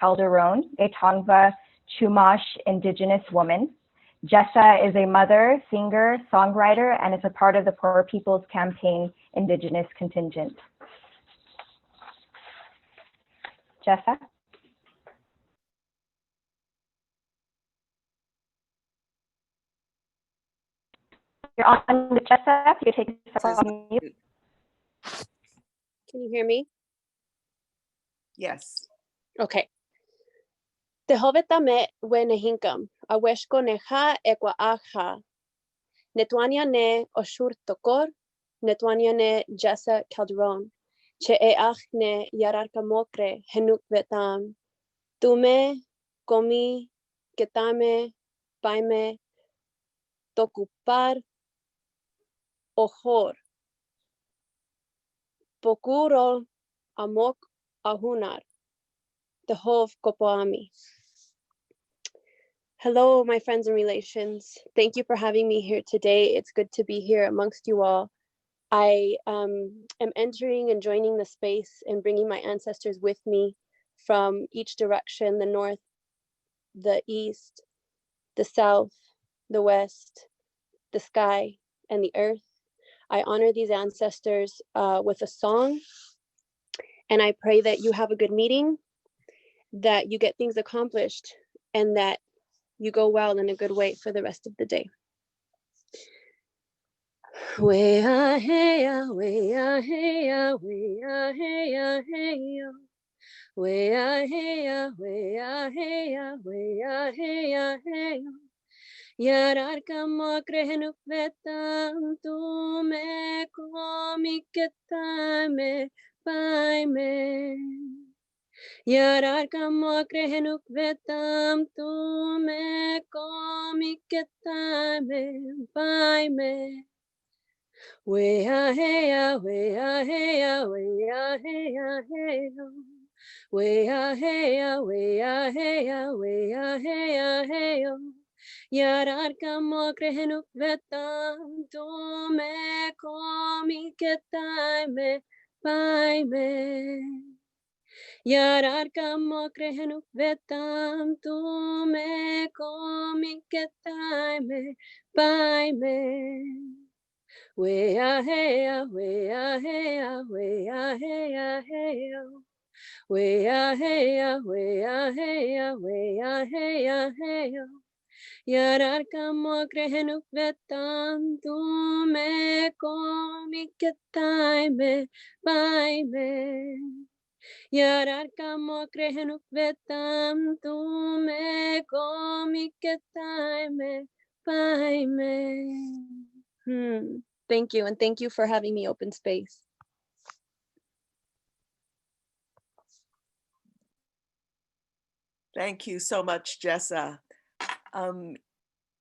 Calderon, a Tongva Chumash Indigenous woman. Jessa is a mother, singer, songwriter, and is a part of the Poor People's Campaign Indigenous contingent. Jessa? You're on with Jessa. You take yourself on mute. Can you hear me? Yes. Okay. Tehovetame wenehinkam, aweshko neha ekwa aja. Netwania ne oshur tokor, netwania ne Jessa Calderon. Che ne yararka mokre henuk vetam. Tume, komi, ketame, paime, tokupar, ojor. Pokuro amok ahunar. Tehov kopoami. Hello, my friends and relations. Thank you for having me here today. It's good to be here amongst you all. I am entering and joining the space and bringing my ancestors with me from each direction, the north, the east, the south, the west, the sky, and the earth. I honor these ancestors with a song, and I pray that you have a good meeting, that you get things accomplished, and that you go well in a good way for the rest of the day. Wea heya, wea heya, wea heya, heya. Wea heya, wea heya, wea heya, heya. Yararka mokrehenuk vetam tu me komiketame paime. Yararka mokrehenuk vetam tu me komiketame paime. Wea heya, wea heya, wea heya, heya. Wea heya, wea heya, wea heya, heya. Yararka mokrehenuk vetam tu me komiketame paime. Yararka mokrehenuk vetam tu me komiketame paime. Wea heya, wea heya, wea heya, heya. Wea heya, wea heya, wea heya, heya. Yararka mokrehenuk vetam tu me komiketame paime. Yararka mokrehenuk vetam tu me komiketame paime. Thank you, and thank you for having me open space. Thank you so much, Jessa.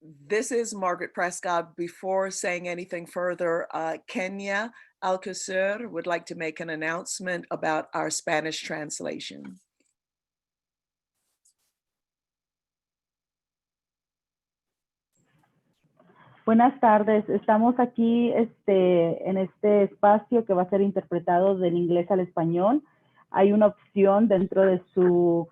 This is Margaret Prescott. Before saying anything further, Kenya Alcocer would like to make an announcement about our Spanish translation. Buenas tardes, estamos aquí en este espacio que va a ser interpretado del inglés al español. Hay una opción dentro de su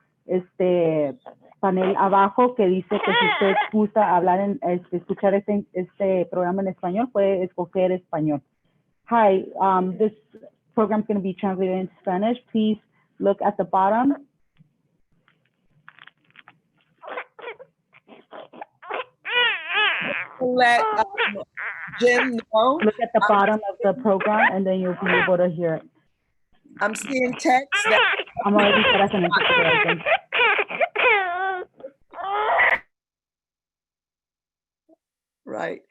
panel abajo que dice que si usted gusta hablar escuchar este programa en español, puede escoger español. Hi, this program is going to be translated into Spanish. Please look at the bottom. Let Jim know. Look at the bottom of the program and then you'll be able to hear it. I'm seeing text that I'm already interpreting. Right.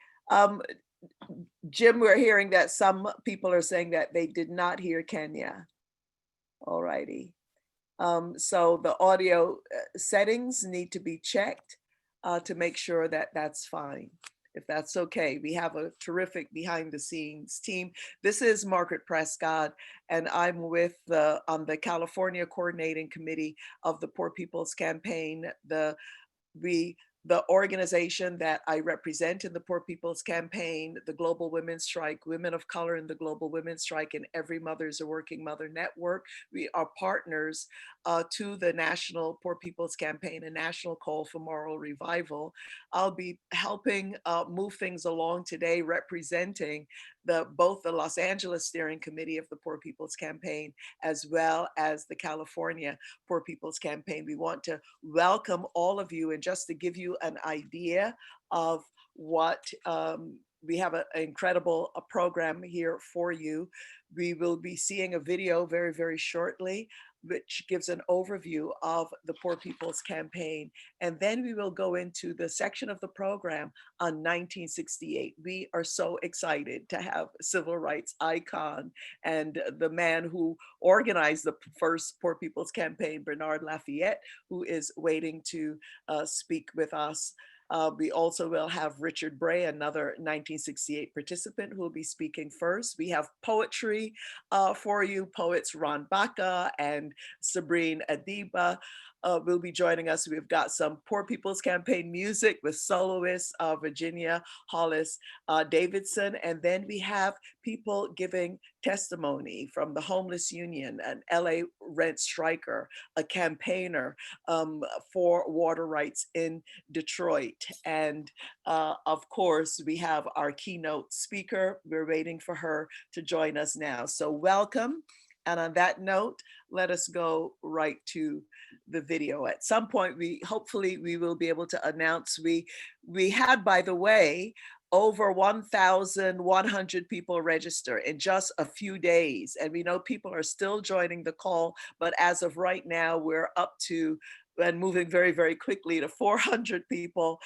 Jim, we're hearing that some people are saying that they did not hear Kenya. All righty. So the audio settings need to be checked to make sure that that's fine. If that's okay. We have a terrific behind the scenes team. This is Margaret Prescott, and I'm on the California Coordinating Committee of the Poor People's Campaign. We the organization that I represent in the Poor People's Campaign, the Global Women's Strike, Women of Color in the Global Women's Strike, and Every Mother is a Working Mother Network. We are partners to the National Poor People's Campaign, a national call for moral revival. I'll be helping move things along today, representing both the Los Angeles Steering Committee of the Poor People's Campaign, as well as the California Poor People's Campaign. We want to welcome all of you, and just to give you an idea of what we have an incredible program here for you. We will be seeing a video very, very shortly, which gives an overview of the Poor People's Campaign. And then we will go into the section of the program on 1968. We are so excited to have a civil rights icon and the man who organized the first Poor People's Campaign, Bernard Lafayette, who is waiting to speak with us. We also will have Richard Bray, another 1968 participant, who will be speaking first. We have poetry for you. Poets Ron Baca and Sabrine Adiba will be joining us. We've got some Poor People's Campaign music with soloist Virginia Hollis Davidson. And then we have people giving testimony from the Homeless Union, an LA rent striker, a campaigner for water rights in Detroit. And of course, we have our keynote speaker. We're waiting for her to join us now. So welcome. And on that note, let us go right to the video. At some point, hopefully we will be able to announce. We had, by the way, over 1,100 people register in just a few days. And we know people are still joining the call, but as of right now, we're up to and moving very, very quickly to 400 people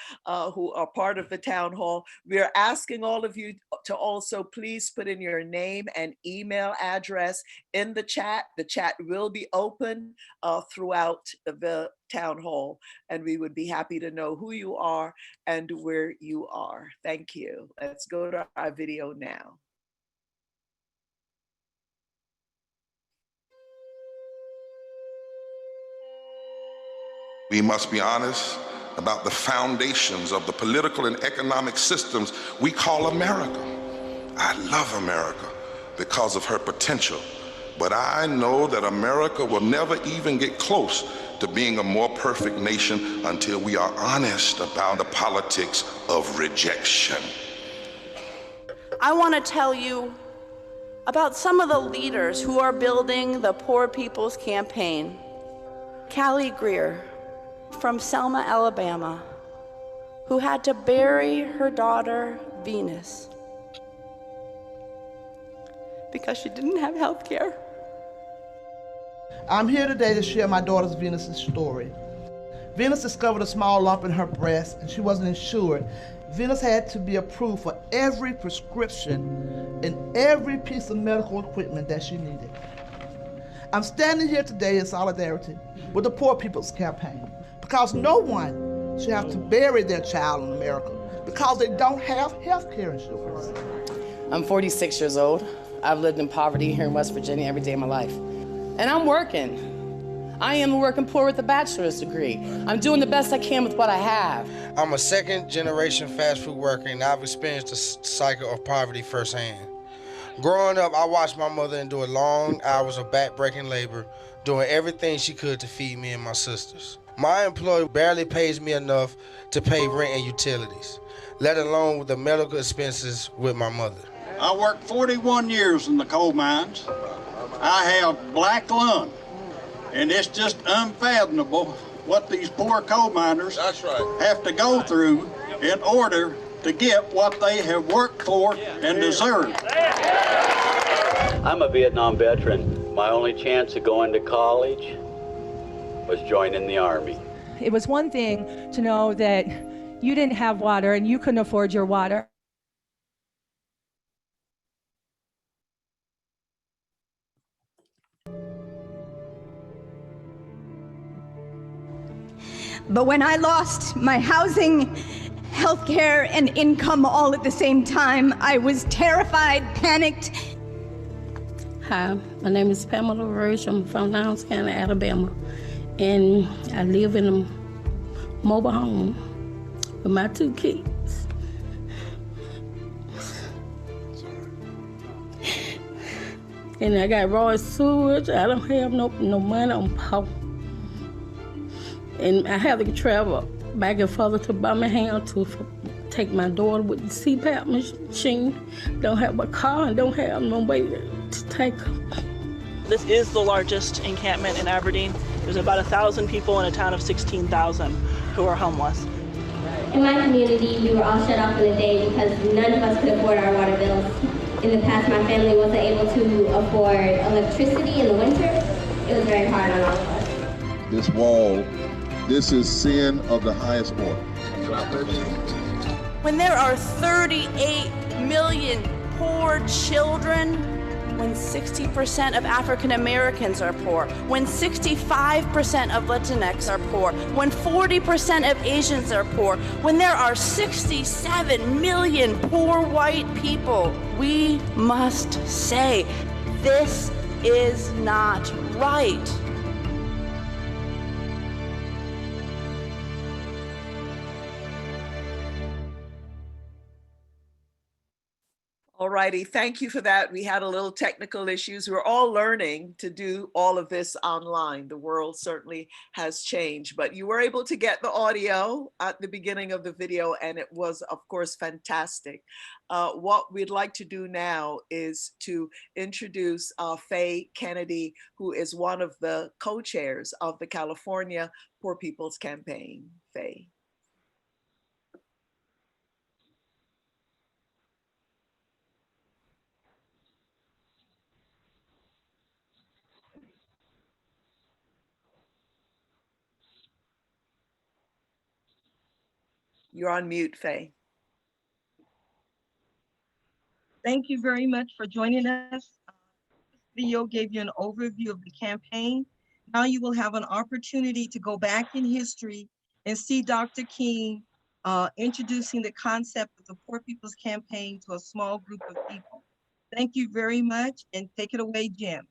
who are part of the town hall. We are asking all of you to also please put in your name and email address in the chat. The chat will be open throughout the town hall, and we would be happy to know who you are and where you are. Thank you. Let's go to our video now. We must be honest about the foundations of the political and economic systems we call America. I love America because of her potential, but I know that America will never even get close to being a more perfect nation until we are honest about the politics of rejection. I want to tell you about some of the leaders who are building the Poor People's Campaign. Callie Greer, from Selma, Alabama, who had to bury her daughter, Venus, because she didn't have health care. I'm here today to share my daughter Venus's story. Venus discovered a small lump in her breast and she wasn't insured. Venus had to be approved for every prescription and every piece of medical equipment that she needed. I'm standing here today in solidarity with the Poor People's Campaign, because no one should have to bury their child in America because they don't have health care insurance. I'm 46 years old. I've lived in poverty here in West Virginia every day of my life. And I'm working. I am working poor with a bachelor's degree. I'm doing the best I can with what I have. I'm a second-generation fast food worker, and I've experienced the cycle of poverty firsthand. Growing up, I watched my mother endure long hours of back-breaking labor, doing everything she could to feed me and my sisters. My employer barely pays me enough to pay rent and utilities, let alone with the medical expenses with my mother. I worked 41 years in the coal mines. I have black lung, and it's just unfathomable what these poor coal miners have to go through in order to get what they have worked for and deserve. I'm a Vietnam veteran. My only chance of going to college was joining the Army. It was one thing to know that you didn't have water and you couldn't afford your water. But when I lost my housing, healthcare, and income all at the same time, I was terrified, panicked. Hi, my name is Pamela Roach. I'm from Lowndes County, Alabama, and I live in a mobile home. with my 2 kids. And I got raw sewage. I don't have no money on power. And I have to travel back and forth to Birmingham to take my daughter with the CPAP machine. Don't have a car and don't have no way to take her. This is the largest encampment in Aberdeen. There's about 1,000 people in a town of 16,000 who are homeless. In my community, we were all shut off in the day because none of us could afford our water bills. In the past, my family wasn't able to afford electricity in the winter. It was very hard on all of us. This wall, this is sin of the highest order. When there are 38 million poor children, when 60% of African Americans are poor, when 65% of Latinx are poor, when 40% of Asians are poor, when there are 67 million poor white people, we must say, this is not right. All righty, thank you for that. We had a little technical issues. We're all learning to do all of this online. The world certainly has changed, but you were able to get the audio at the beginning of the video, and it was, of course, fantastic. What we'd like to do now is to introduce Faye Kennedy, who is one of the co-chairs of the California Poor People's Campaign. Faye. You're on mute, Faye. Thank you very much for joining us. This video gave you an overview of the campaign. Now you will have an opportunity to go back in history and see Dr. King introducing the concept of the Poor People's Campaign to a small group of people. Thank you very much, and take it away, Jim.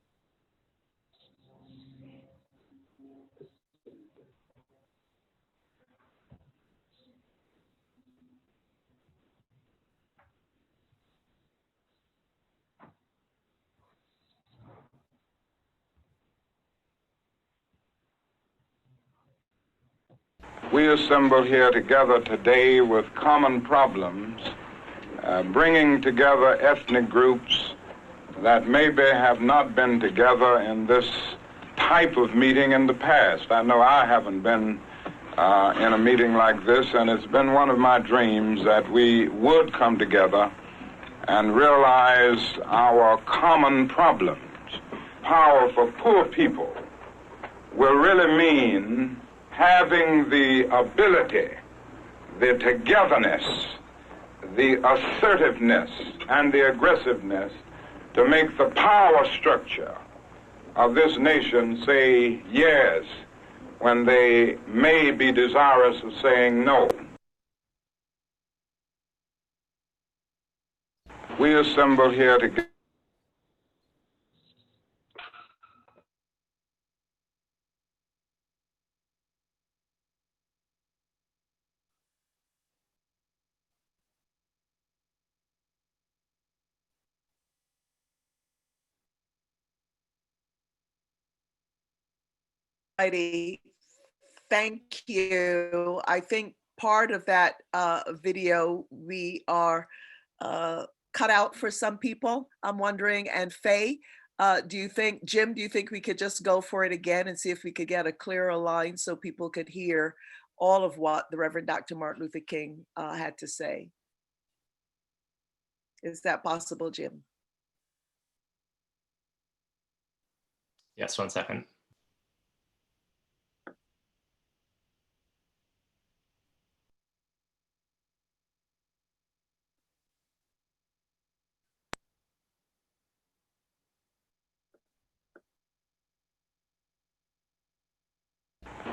We assemble here together today with common problems, bringing together ethnic groups that maybe have not been together in this type of meeting in the past. I know I haven't been in a meeting like this, and it's been one of my dreams that we would come together and realize our common problems. Power for poor people will really mean having the ability, the togetherness, the assertiveness, and the aggressiveness to make the power structure of this nation say yes when they may be desirous of saying no. We assemble here together. Thank you. I think part of that video we are cut out for some people, I'm wondering. And Faye, do you think, Jim, do you think we could just go for it again and see if we could get a clearer line so people could hear all of what the Reverend Dr. Martin Luther King had to say? Is that possible, Jim? Yes, 1 second.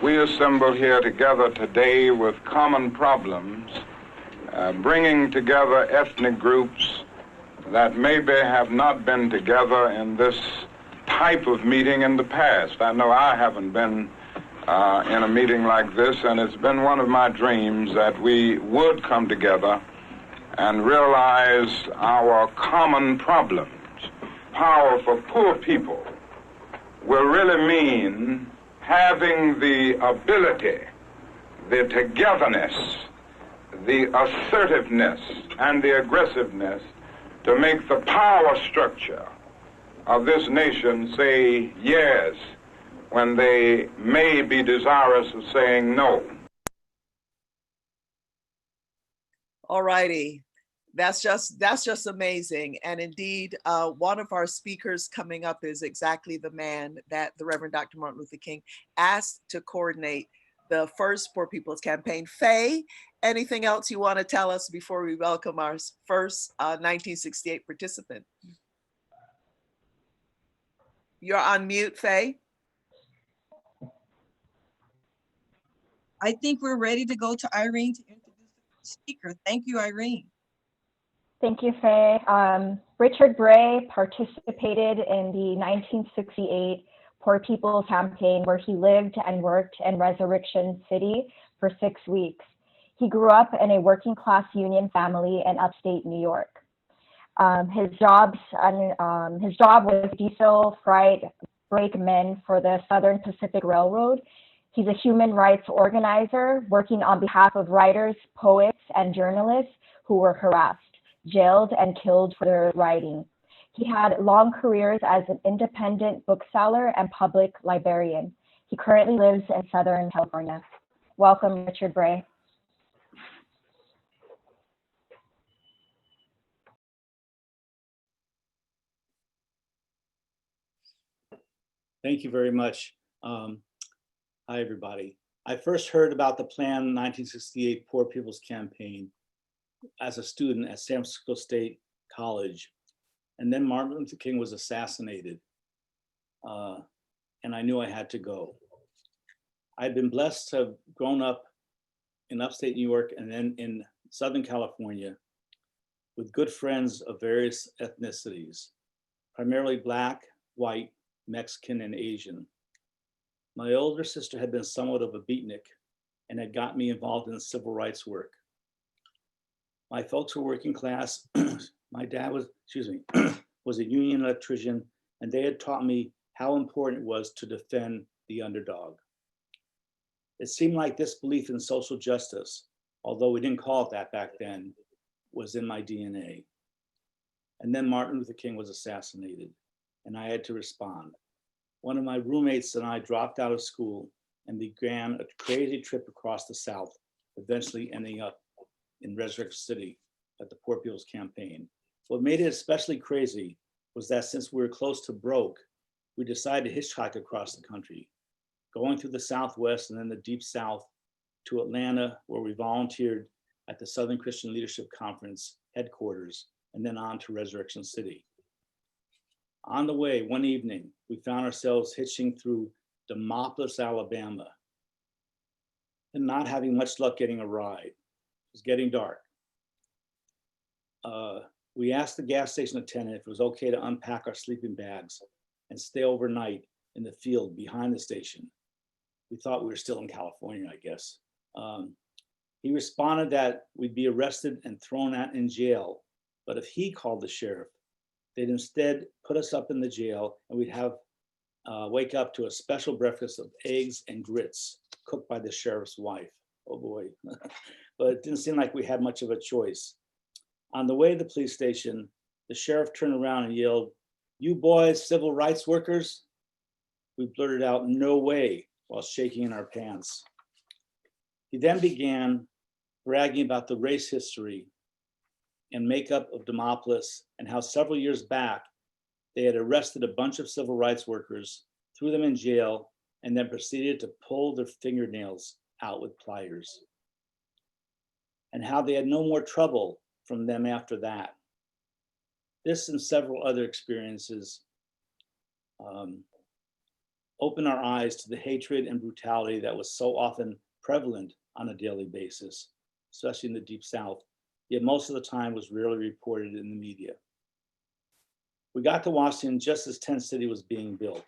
We assemble here together today with common problems, bringing together ethnic groups that maybe have not been together in this type of meeting in the past. I know I haven't been in a meeting like this, and it's been one of my dreams that we would come together and realize our common problems. Power for poor people will really mean having the ability, the togetherness, the assertiveness, and the aggressiveness to make the power structure of this nation say yes when they may be desirous of saying no. All righty. That's just amazing. And indeed, one of our speakers coming up is exactly the man that the Reverend Dr. Martin Luther King asked to coordinate the first Poor People's Campaign. Faye, anything else you want to tell us before we welcome our first 1968 participant? You're on mute, Faye. I think we're ready to go to Irene to introduce the speaker. Thank you, Irene. Thank you, Faye. Richard Bray participated in the 1968 Poor People's Campaign, where he lived and worked in Resurrection City for 6 weeks. He grew up in a working class union family in upstate New York. His job was diesel freight brakeman for the Southern Pacific Railroad. He's a human rights organizer working on behalf of writers, poets, and journalists who were harassed, jailed, and killed for their writing. He had long careers as an independent bookseller and public librarian. He currently lives in Southern California. Welcome, Richard Bray. Thank you very much. Hi, everybody. I first heard about the planned 1968 Poor People's Campaign as a student at San Francisco State College. And then Martin Luther King was assassinated. And I knew I had to go. I'd been blessed to have grown up in upstate New York and then in Southern California with good friends of various ethnicities, primarily Black, white, Mexican, and Asian. My older sister had been somewhat of a beatnik and had got me involved in civil rights work. My folks were working class. My dad was, was a union electrician, and they had taught me how important it was to defend the underdog. It seemed like this belief in social justice, although we didn't call it that back then, was in my DNA. And then Martin Luther King was assassinated, and I had to respond. One of my roommates and I dropped out of school and began a crazy trip across the South, eventually ending up in Resurrection City at the Poor People's Campaign. What made it especially crazy was that since we were close to broke, we decided to hitchhike across the country, going through the Southwest and then the Deep South to Atlanta, where we volunteered at the Southern Christian Leadership Conference headquarters, and then on to Resurrection City. On the way, one evening, we found ourselves hitching through Demopolis, Alabama, and not having much luck getting a ride. It was getting dark. We asked the gas station attendant if it was okay to unpack our sleeping bags and stay overnight in the field behind the station. We thought we were still in California, I guess. He responded that we'd be arrested and thrown out in jail, but if he called the sheriff, they'd instead put us up in the jail and we'd have wake up to a special breakfast of eggs and grits cooked by the sheriff's wife. Oh boy. But it didn't seem like we had much of a choice. On the way to the police station, the sheriff turned around and yelled, "You boys, civil rights workers?" We blurted out, "No way," while shaking in our pants. He then began bragging about the race history and makeup of Demopolis and how several years back, they had arrested a bunch of civil rights workers, threw them in jail, and then proceeded to pull their fingernails out with pliers. And how they had no more trouble from them after that. This and several other experiences opened our eyes to the hatred and brutality that was so often prevalent on a daily basis, especially in the Deep South, yet most of the time was rarely reported in the media. We got to Washington just as Tent City was being built.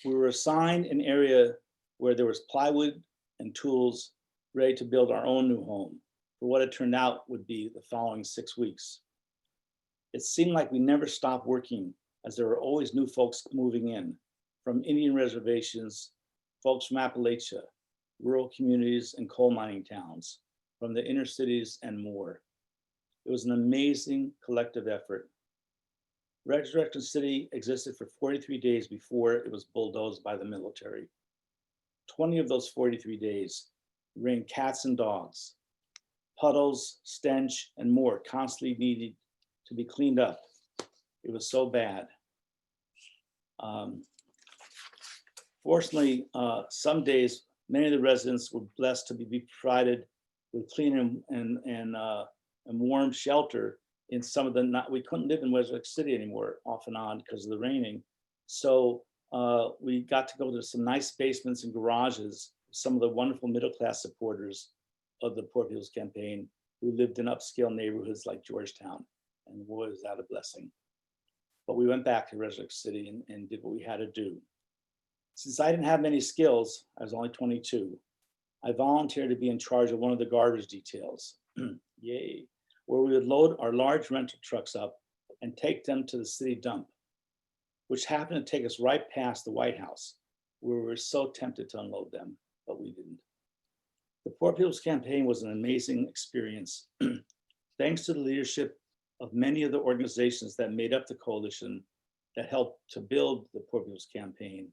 We were assigned an area where there was plywood and tools ready to build our own new home for what it turned out would be the following 6 weeks. It seemed like we never stopped working, as there were always new folks moving in, from Indian reservations, folks from Appalachia, rural communities and coal mining towns, from the inner cities and more. It was an amazing collective effort. Resurrection City existed for 43 days before it was bulldozed by the military. 20 of those 43 days reigned cats and dogs, puddles, stench, and more constantly needed to be cleaned up. It was so bad. Fortunately, some days, many of the residents were blessed to be provided with clean and warm shelter in some of the, we couldn't live in Resurrection City anymore, off and on because of the raining. So we got to go to some nice basements and garages, some of the wonderful middle-class supporters of the Poor People's Campaign who lived in upscale neighborhoods like Georgetown. And boy, was that a blessing. But we went back to Resurrection City and did what we had to do. Since I didn't have many skills, I was only 22, I volunteered to be in charge of one of the garbage details. Yay. Where we would load our large rental trucks up and take them to the city dump, which happened to take us right past the White House, where we were so tempted to unload them, but we didn't. The Poor People's Campaign was an amazing experience. Thanks to the leadership of many of the organizations that made up the coalition that helped to build the Poor People's Campaign,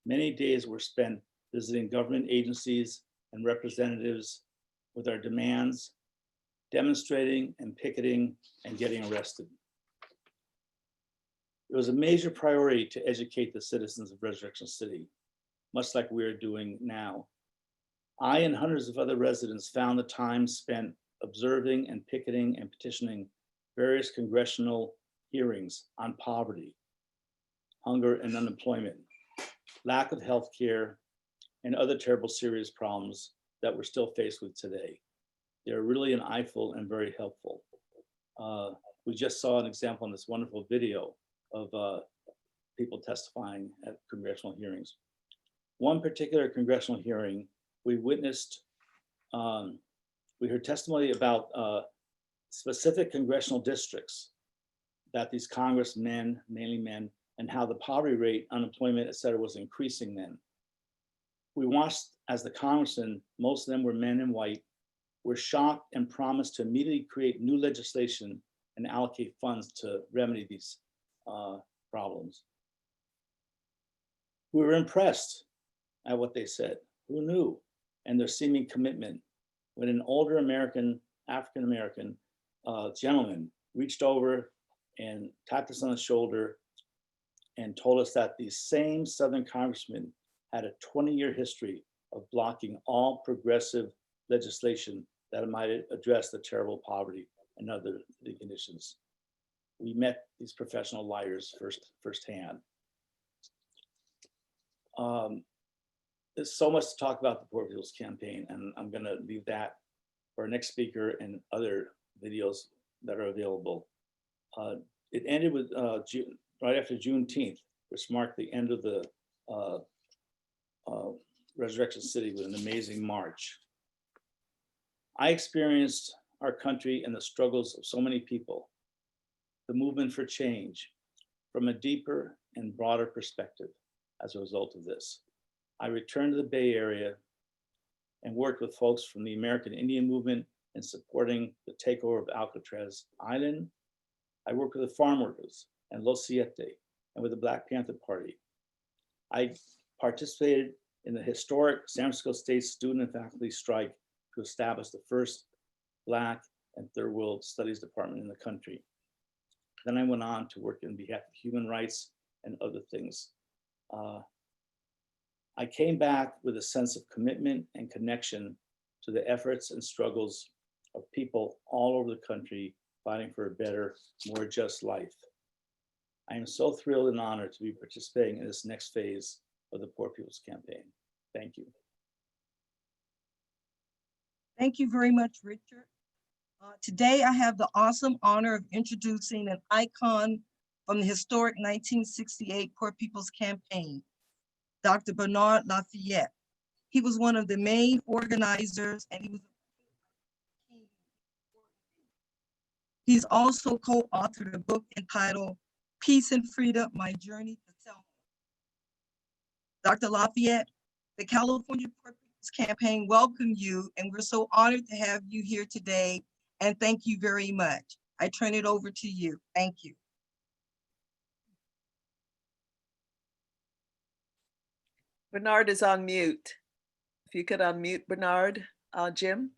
many days were spent visiting government agencies and representatives with our demands, demonstrating and picketing and getting arrested. It was a major priority to educate the citizens of Resurrection City, much like we're doing now. I and hundreds of other residents found the time spent observing and picketing and petitioning various congressional hearings on poverty, hunger and unemployment, lack of health care, and other terrible serious problems that we're still faced with today. They're really an eyeful and very helpful. We just saw an example in this wonderful video of people testifying at congressional hearings. One particular congressional hearing, we witnessed, we heard testimony about specific congressional districts that these congressmen, mainly men, and how the poverty rate, unemployment, et cetera, was increasing then. We watched as the congressmen, most of them were men and white, were shocked and promised to immediately create new legislation and allocate funds to remedy these problems. We were impressed at what they said. Who knew? And their seeming commitment. When an older African-American gentleman reached over and tapped us on the shoulder and told us that these same Southern congressmen had a 20-year history of blocking all progressive legislation that might address the terrible poverty and other conditions. We met these professional liars firsthand. There's so much to talk about the Poor People's Campaign, and I'm gonna leave that for our next speaker and other videos that are available. It ended with right after Juneteenth, which marked the end of the Resurrection City with an amazing march. I experienced our country and the struggles of so many people, the movement for change, from a deeper and broader perspective as a result of this. I returned to the Bay Area and worked with folks from the American Indian movement in supporting the takeover of Alcatraz Island. I worked with the farm workers and Los Siete and with the Black Panther Party. I participated in the historic San Francisco State student and faculty strike to establish the first Black and Third World Studies department in the country. Then I went on to work on behalf of human rights and other things. I came back with a sense of commitment and connection to the efforts and struggles of people all over the country fighting for a better, more just life. I am so thrilled and honored to be participating in this next phase of the Poor People's Campaign. Thank you. Thank you very much, Richard. Today, I have the awesome honor of introducing an icon from the historic 1968 Poor People's Campaign, Dr. Bernard Lafayette, He was one of the main organizers, and he's also co-authored a book entitled Peace and Freedom, My Journey to Self. Dr. Lafayette, the California Poor People's Campaign welcome you, and we're so honored to have you here today, and thank you very much. I turn it over to you. Thank you. Bernard is on mute. If you could unmute Bernard, Jim.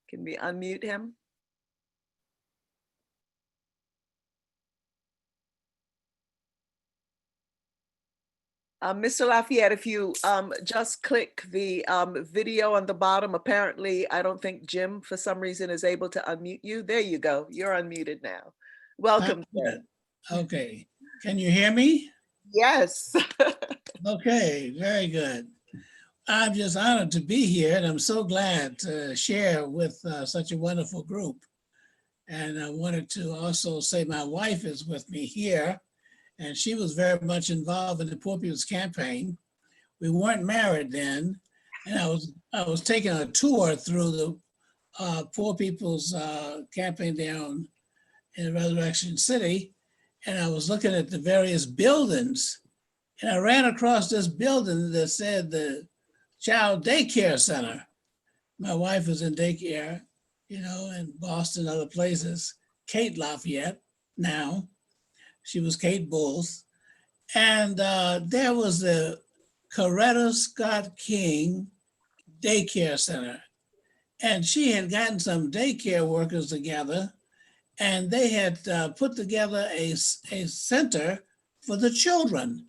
Can we unmute him? Mr. Lafayette, if you just click the video on the bottom, apparently I don't think Jim for some reason is able to unmute you. There you go. You're unmuted now. Welcome. Okay. Can you hear me? Yes. Okay, very good. I'm just honored to be here, and I'm so glad to share with such a wonderful group. And I wanted to also say my wife is with me here, and she was very much involved in the Poor People's Campaign. We weren't married then, and I was taking a tour through the Poor People's Campaign down in Resurrection City, and I was looking at the various buildings, and I ran across this building that said the Child Daycare Center. My wife was in daycare, you know, in Boston, other places. Kate Lafayette now. She was Kate Bulls. And there was the Coretta Scott King Daycare Center. And she had gotten some daycare workers together, and they had put together a center for the children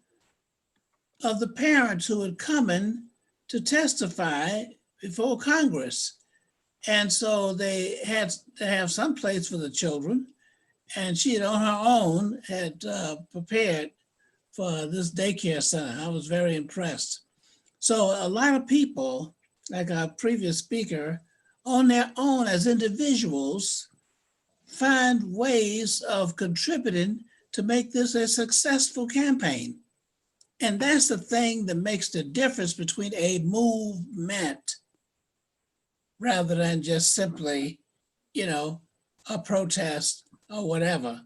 of the parents who had come in to testify before Congress. And so they had to have some place for the children. And she had on her own had prepared for this daycare center. I was very impressed. So a lot of people, like our previous speaker, on their own as individuals, find ways of contributing to make this a successful campaign. And that's the thing that makes the difference between a movement rather than just simply, you know, a protest or whatever.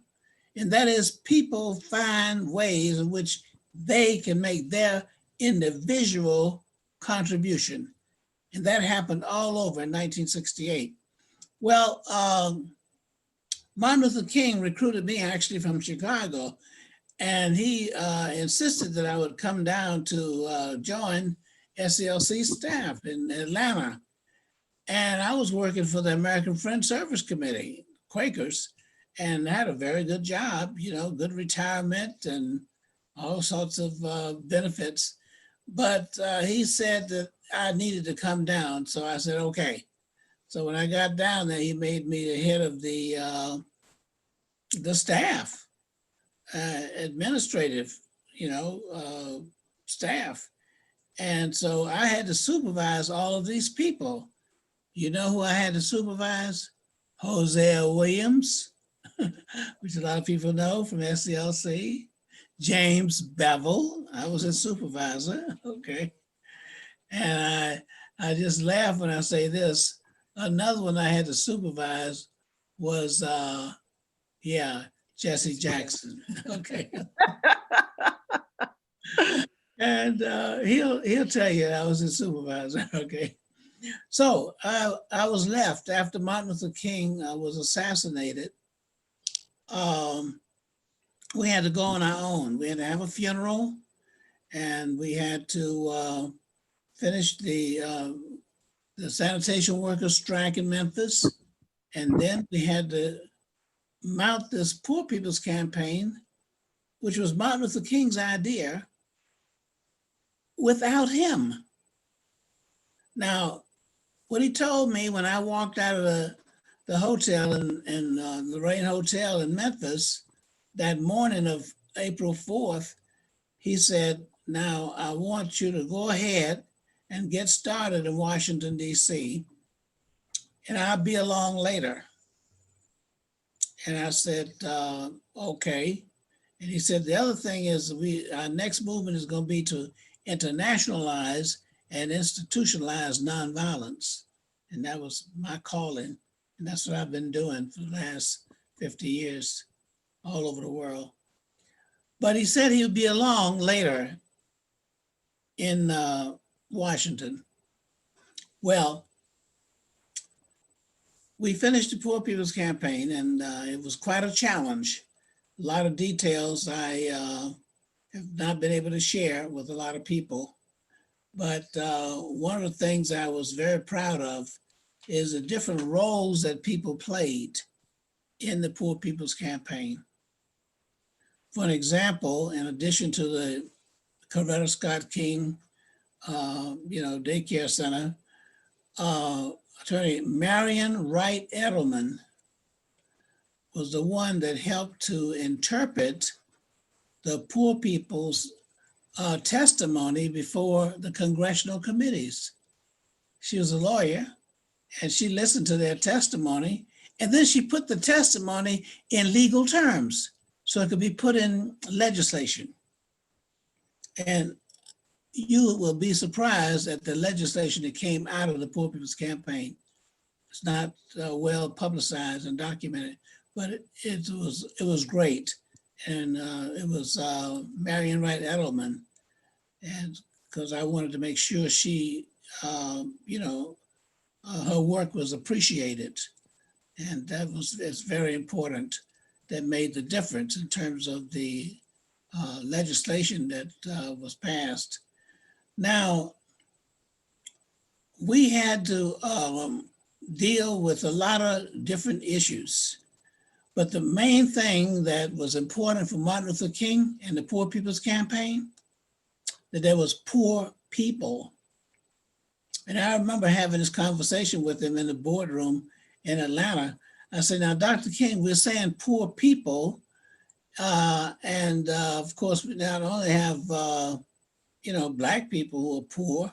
And that is people find ways in which they can make their individual contribution. And that happened all over in 1968. Well, Martin Luther King recruited me actually from Chicago, and he insisted that I would come down to join SCLC staff in Atlanta. And I was working for the American Friends Service Committee, Quakers, and had a very good job, you know, good retirement and all sorts of benefits. But he said that I needed to come down. So I said, okay. So when I got down there, he made me the head of the staff, administrative, you know, staff. And so I had to supervise all of these people. You know who I had to supervise? Hosea Williams, which a lot of people know from SCLC. James Bevel, I was a supervisor, okay. And I just laugh when I say this. Another one I had to supervise was, Jesse Jackson, okay. And he'll tell you I was a supervisor, okay. So I was left after Martin Luther King was assassinated. We had to go on our own. We had to have a funeral, and we had to finish the sanitation workers strike in Memphis. And then we had to mount this Poor People's Campaign, which was Martin Luther King's idea, without him. Now, what he told me when I walked out of the hotel in Lorraine Hotel in Memphis that morning of April 4th, he said, now I want you to go ahead and get started in Washington, D.C., and I'll be along later. And I said, okay. And he said, the other thing is our next movement is going to be to internationalize and institutionalize nonviolence. And that was my calling. And that's what I've been doing for the last 50 years all over the world. But he said he would be along later in Washington. Well, we finished the Poor People's Campaign, and it was quite a challenge. A lot of details I have not been able to share with a lot of people. But one of the things I was very proud of is the different roles that people played in the Poor People's Campaign. For an example, in addition to the Coretta Scott King, daycare center, Attorney Marion Wright Edelman was the one that helped to interpret the poor people's testimony before the congressional committees. She was a lawyer, and she listened to their testimony, and then she put the testimony in legal terms so it could be put in legislation. And you will be surprised at the legislation that came out of the Poor People's Campaign. It's not well publicized and documented, but it was great. And it was Marion Wright Edelman, and because I wanted to make sure she, her work was appreciated, and it's very important. That made the difference in terms of the legislation that was passed. Now, we had to deal with a lot of different issues, but the main thing that was important for Martin Luther King and the Poor People's Campaign, that there was poor people. And I remember having this conversation with him in the boardroom in Atlanta. I said, now, Dr. King, we're saying poor people, and of course, we not only have, Black people who are poor,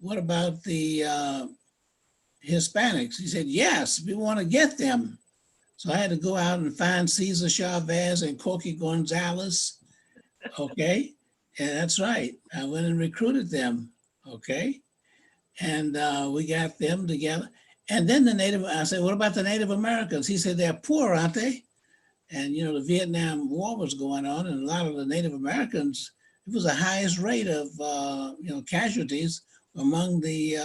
what about the Hispanics? He said, yes, we want to get them. So I had to go out and find Cesar Chavez and Corky Gonzalez, okay? And that's right, I went and recruited them, okay? And we got them together. And then I said, what about the Native Americans? He said, they're poor, aren't they? And, the Vietnam War was going on, and a lot of the Native Americans, it was the highest rate of, casualties among the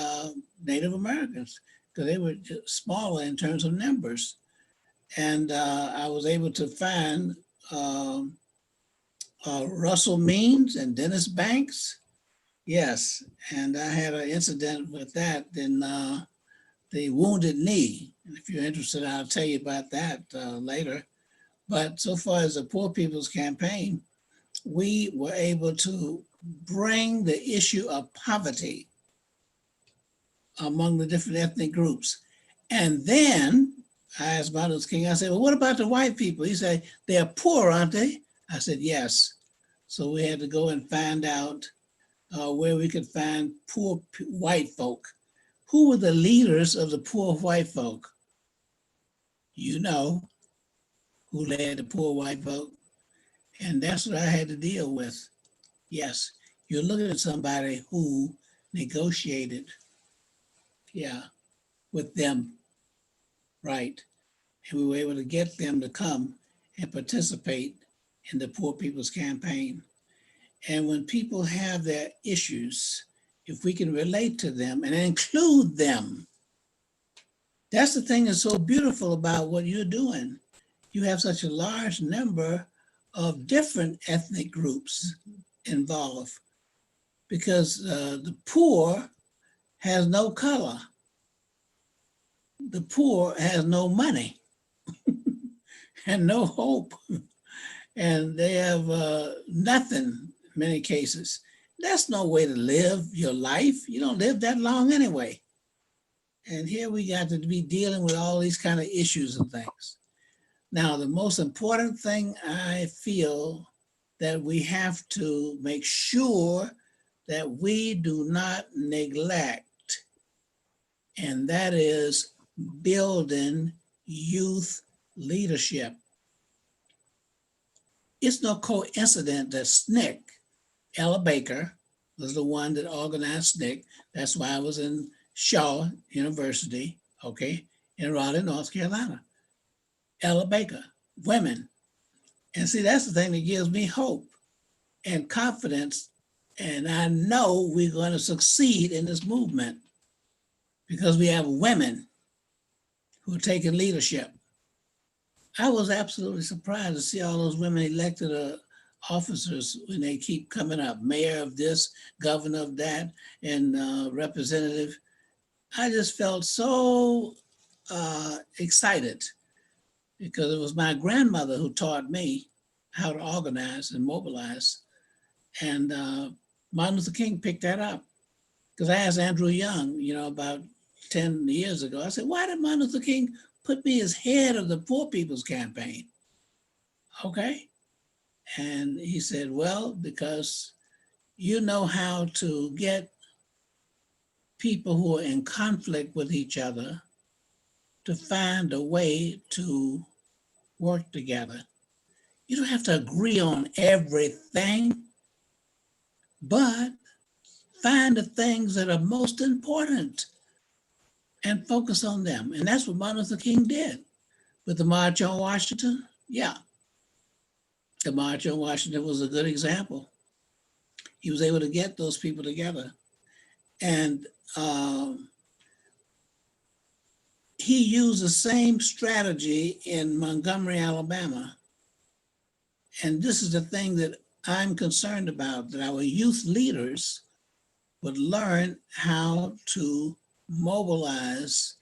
Native Americans, because they were just smaller in terms of numbers. And I was able to find Russell Means and Dennis Banks. Yes, and I had an incident with that in the Wounded Knee. And if you're interested, I'll tell you about that later. But so far as the Poor People's Campaign, we were able to bring the issue of poverty among the different ethnic groups. And then I asked Martin Luther King, I said, well, what about the white people? He said, they're poor, aren't they? I said, yes. So we had to go and find out where we could find poor white folk. Who were the leaders of the poor white folk? You know who led the poor white folk. And that's what I had to deal with. Yes, you're looking at somebody who negotiated, with them, right? And we were able to get them to come and participate in the Poor People's Campaign. And when people have their issues, if we can relate to them and include them, that's the thing that's so beautiful about what you're doing. You have such a large number of different ethnic groups involved, because the poor has no color. The poor has no money and no hope. And they have nothing in many cases. That's no way to live your life. You don't live that long anyway. And here we got to be dealing with all these kind of issues and things. Now, the most important thing I feel that we have to make sure that we do not neglect, and that is building youth leadership. it's no coincidence that SNCC, Ella Baker, was the one that organized SNCC. That's why I was in Shaw University, okay, in Raleigh, North Carolina. Ella Baker, women. And see, that's the thing that gives me hope and confidence. And I know we're going to succeed in this movement because we have women who are taking leadership. I was absolutely surprised to see all those women elected officers when they keep coming up, mayor of this, governor of that, and representative. I just felt so excited because it was my grandmother who taught me how to organize and mobilize. And Martin Luther King picked that up. Because I asked Andrew Young, about 10 years ago, I said, why did Martin Luther King put me as head of the Poor People's Campaign? Okay. And he said, well, because you know how to get people who are in conflict with each other to find a way to work together. You don't have to agree on everything, but find the things that are most important and focus on them. And that's what Martin Luther King did with the March on Washington. Yeah, the March on Washington was a good example. He was able to get those people together. And he used the same strategy in Montgomery, Alabama. And this is the thing that I'm concerned about, that our youth leaders would learn how to mobilize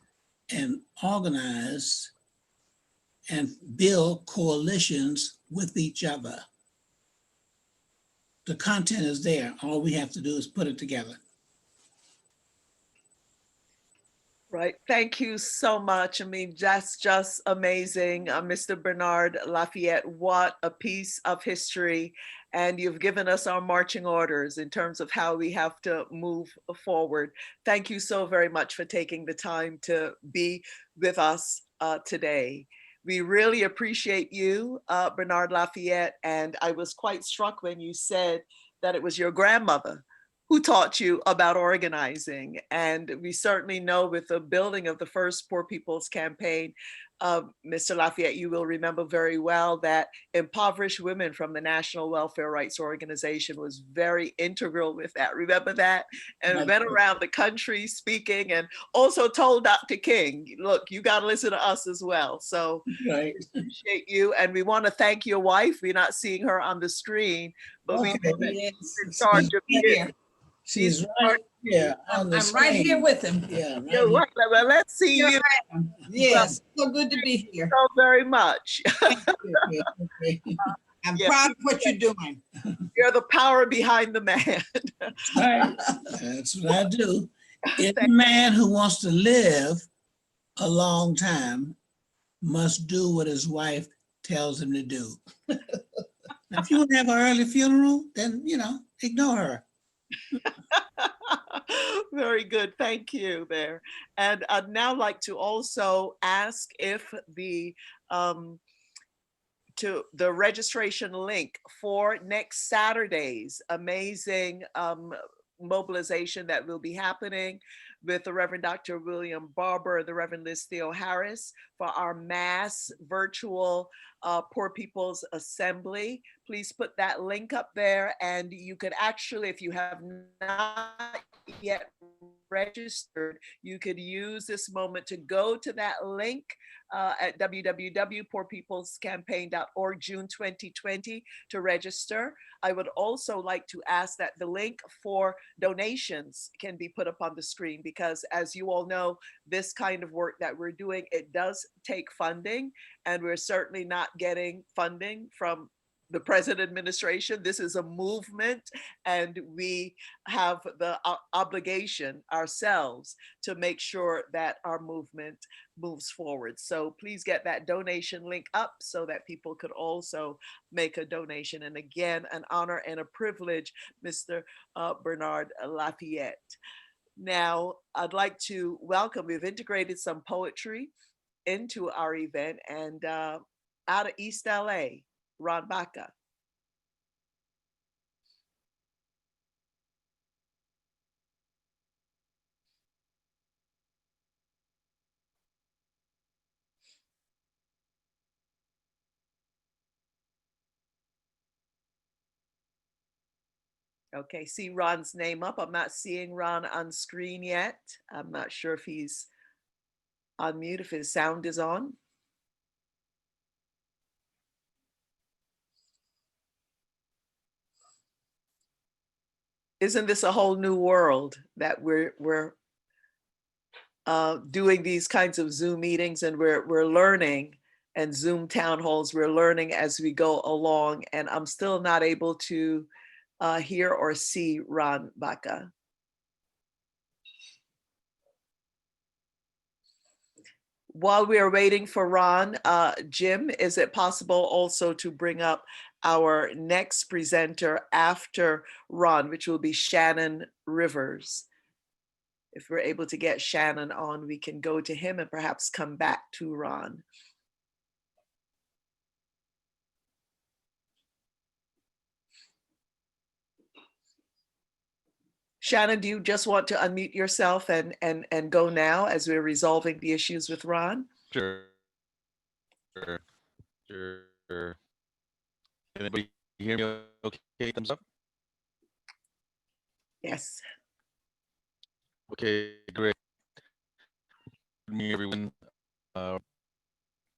and organize and build coalitions with each other. The content is there. All we have to do is put it together. Right. Thank you so much. I mean, that's just amazing. Mr. Bernard Lafayette, what a piece of history. And you've given us our marching orders in terms of how we have to move forward. Thank you so very much for taking the time to be with us today. We really appreciate you, Bernard Lafayette. And I was quite struck when you said that it was your grandmother who taught you about organizing. And we certainly know with the building of the first Poor People's Campaign, Mr. Lafayette, you will remember very well that impoverished women from the National Welfare Rights Organization was very integral with that. Remember that? And we went around the country speaking and also told Dr. King, look, you got to listen to us as well. So right. We appreciate you. And we want to thank your wife. We're not seeing her on the screen, but we know that she's in charge of it. She's right here. I'm right here with him. Yeah, right You're right. Well, let's see Here you. I am. Yes, so good to be here. So very much. I'm proud of what you're doing. You're the power behind the man. Right. That's what I do. Any man who wants to live a long time must do what his wife tells him to do. If you want to have an early funeral, then, ignore her. Very good. Thank you there. And I'd now like to also ask if the registration link for next Saturday's amazing mobilization that will be happening with the Reverend Dr. William Barber and the Reverend Liz Theo Harris for our mass virtual Poor People's Assembly. Please put that link up there, and you could actually, if you have not yet registered, you could use this moment to go to that link at www.poorpeoplescampaign.org June 2020 to register. I would also like to ask that the link for donations can be put up on the screen, because as you all know, this kind of work that we're doing, it does take funding, and we're certainly not getting funding from the present administration. This is a movement, and we have the obligation ourselves to make sure that our movement moves forward. So please get that donation link up so that people could also make a donation. And again, an honor and a privilege, Mr. Bernard Lafayette. Now, I'd like to welcome, we've integrated some poetry into our event, and out of East LA, Ron Baca Okay, see Ron's name up. I'm not seeing Ron on screen yet. I'm not sure if he's on mute, if his sound is on. Isn't this a whole new world that we're doing these kinds of Zoom meetings, and we're learning, and Zoom town halls, we're learning as we go along, and I'm still not able to hear or see Ron Baca. While we are waiting for Ron, Jim, is it possible also to bring up our next presenter after Ron, which will be Shannon Rivers? If we're able to get Shannon on, we can go to him and perhaps come back to Ron. Shannon, do you just want to unmute yourself and go now as we're resolving the issues with Ron? Sure. Can anybody hear me okay? Thumbs up? Yes. Okay, great. Good morning, everyone. My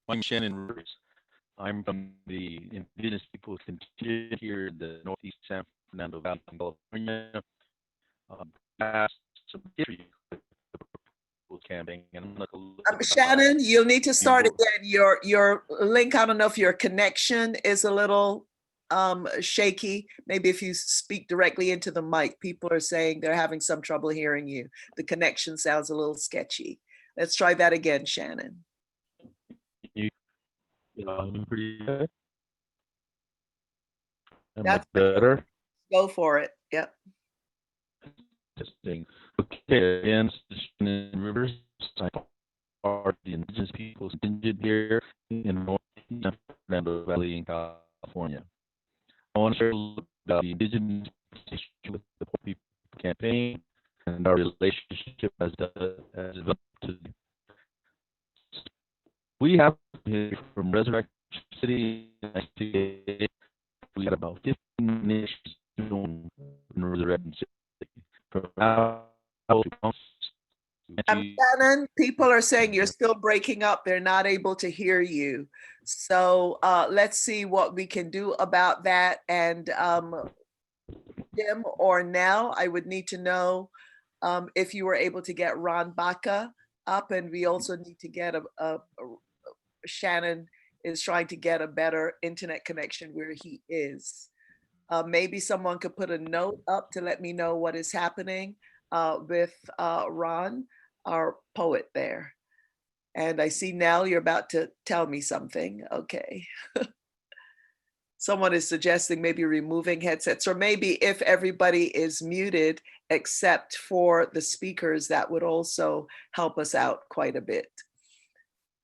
name's Shannon Rivers. I'm from the Indigenous Peoples contingent here in the Northeast San Fernando Valley, California. Some history with the Peoples campaign, and I'm gonna look Shannon, you'll need to start again. Your link, I don't know if your connection is a little shaky. Maybe if you speak directly into the mic. People are saying they're having some trouble hearing you. The connection sounds a little sketchy. Let's try that again, Shannon. pretty good. That's better. Go for it. Yep. Interesting. Okay, again, this is Shannon Rivers. I'm part of the Indigenous Peoples contingent here in Northeast San Fernando Valley in California. I want to share a little about the Indigenous issue with the Poor People campaign and our relationship as developed. We have here from Resurrection City. We had about 15 initiatives in Resurrection City. Shannon, people are saying you're still breaking up. They're not able to hear you. So let's see what we can do about that. And Jim or Nell, I would need to know if you were able to get Ron Baca up. And we also need to get Shannon is trying to get a better internet connection where he is. Maybe someone could put a note up to let me know what is happening with Ron, our poet there. And I see now you're about to tell me something. Okay. Someone is suggesting maybe removing headsets, or maybe if everybody is muted except for the speakers, that would also help us out quite a bit.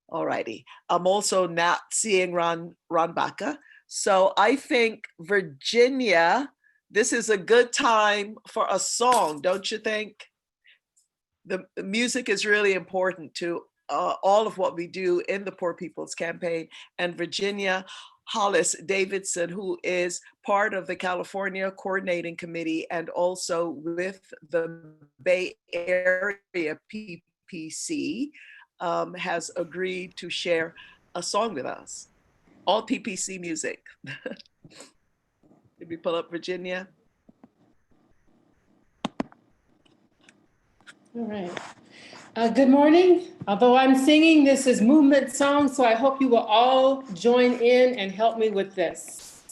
All righty. I'm also not seeing Ron Baca. So I think, Virginia, this is a good time for a song, don't you think? The music is really important to all of what we do in the Poor People's Campaign. And Virginia Hollis Davidson, who is part of the California Coordinating Committee and also with the Bay Area PPC, has agreed to share a song with us. All PPC music. Did we pull up Virginia? All right. Good morning. Although I'm singing, this is movement song, so I hope you will all join in and help me with this.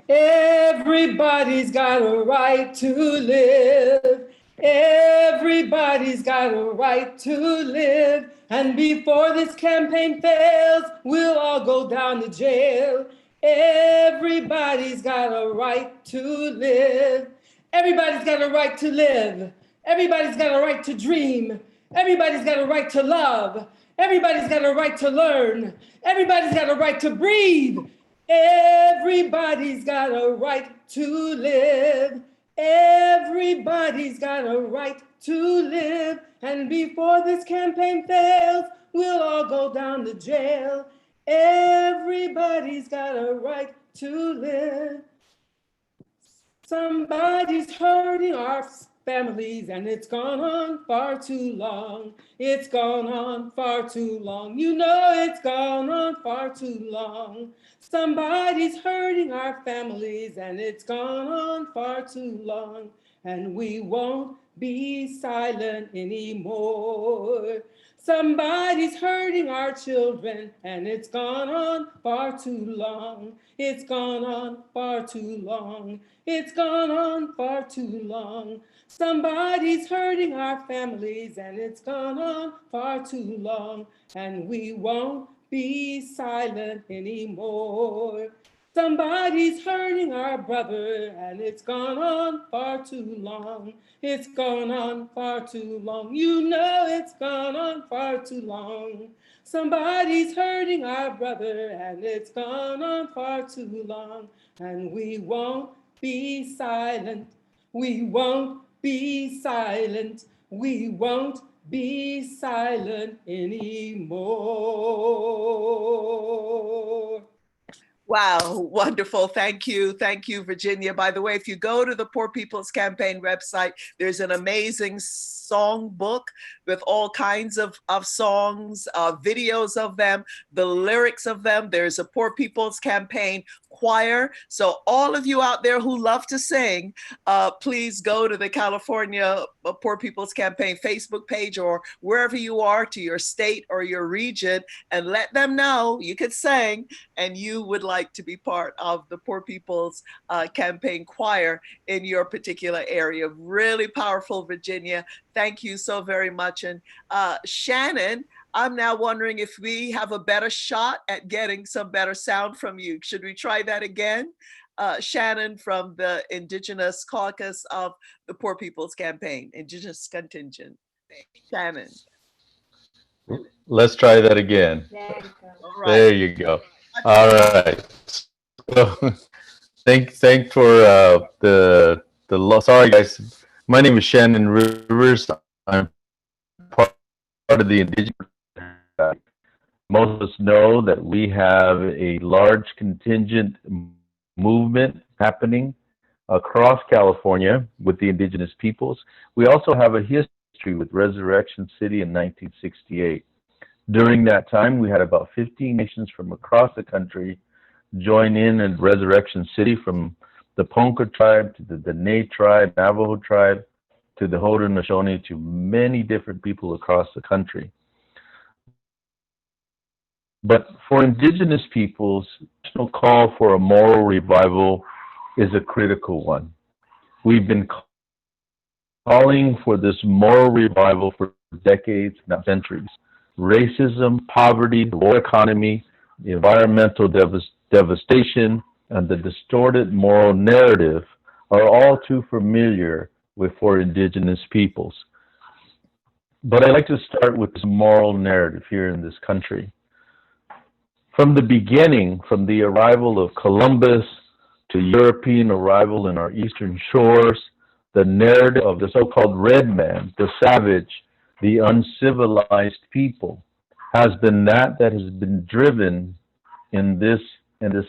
Everybody's got a right to live. Everybody's got a right to live. And before this campaign fails, we'll all go down to jail. Everybody's got a right to live. Everybody's got a right to live. Everybody's got a right to dream. Everybody's got a right to love. Everybody's got a right to learn. Everybody's got a right to breathe. Everybody's got a right to live. Everybody's got a right to live. And before this campaign fails, we'll all go down to jail. Everybody's got a right to live. Somebody's hurting our families, and it's gone on far too long. It's gone on far too long. You know it's gone on far too long. Somebody's hurting our families, and it's gone on far too long. And we won't be silent anymore. Somebody's hurting our children, and it's gone on far too long. It's gone on far too long. It's gone on far too long. Somebody's hurting our families, and it's gone on far too long. And we won't be silent anymore. Somebody's hurting our brother, and it's gone on far too long. It's gone on far too long. You know it's gone on far too long. Somebody's hurting our brother, and it's gone on far too long. And we won't be silent. We won't be silent. We won't be silent anymore. Wow, wonderful. Thank you. Thank you, Virginia. By the way, if you go to the Poor People's Campaign website, there's an amazing song book with all kinds of songs, videos of them, the lyrics of them. There's a Poor People's Campaign choir. So all of you out there who love to sing, please go to the California Poor People's Campaign Facebook page or wherever you are, to your state or your region, and let them know you could sing and you would like to be part of the Poor People's Campaign choir in your particular area. Really powerful, Virginia. Thank you so very much. And Shannon, I'm now wondering if we have a better shot at getting some better sound from you. Should we try that again? Shannon from the Indigenous Caucus of the Poor People's Campaign, Indigenous contingent. Shannon. Let's try that again. There you go. All right. So, thanks for sorry guys. My name is Shannon Rivers. I'm part of the Indigenous. Most of us know that we have a large contingent movement happening across California with the Indigenous peoples. We also have a history with Resurrection City in 1968. During that time, we had about 15 nations from across the country join in at Resurrection City, from the Ponca tribe to the Dene tribe, Navajo tribe, to the Haudenosaunee, to many different people across the country. But for Indigenous peoples, the national call for a moral revival is a critical one. We've been calling for this moral revival for decades, not centuries. Racism, poverty, the war economy, the environmental devastation, and the distorted moral narrative are all too familiar for Indigenous peoples. But I'd like to start with this moral narrative here in this country. From the beginning, from the arrival of Columbus to European arrival in our eastern shores, the narrative of the so-called red man, the savage, the uncivilized people, has been that has been driven in this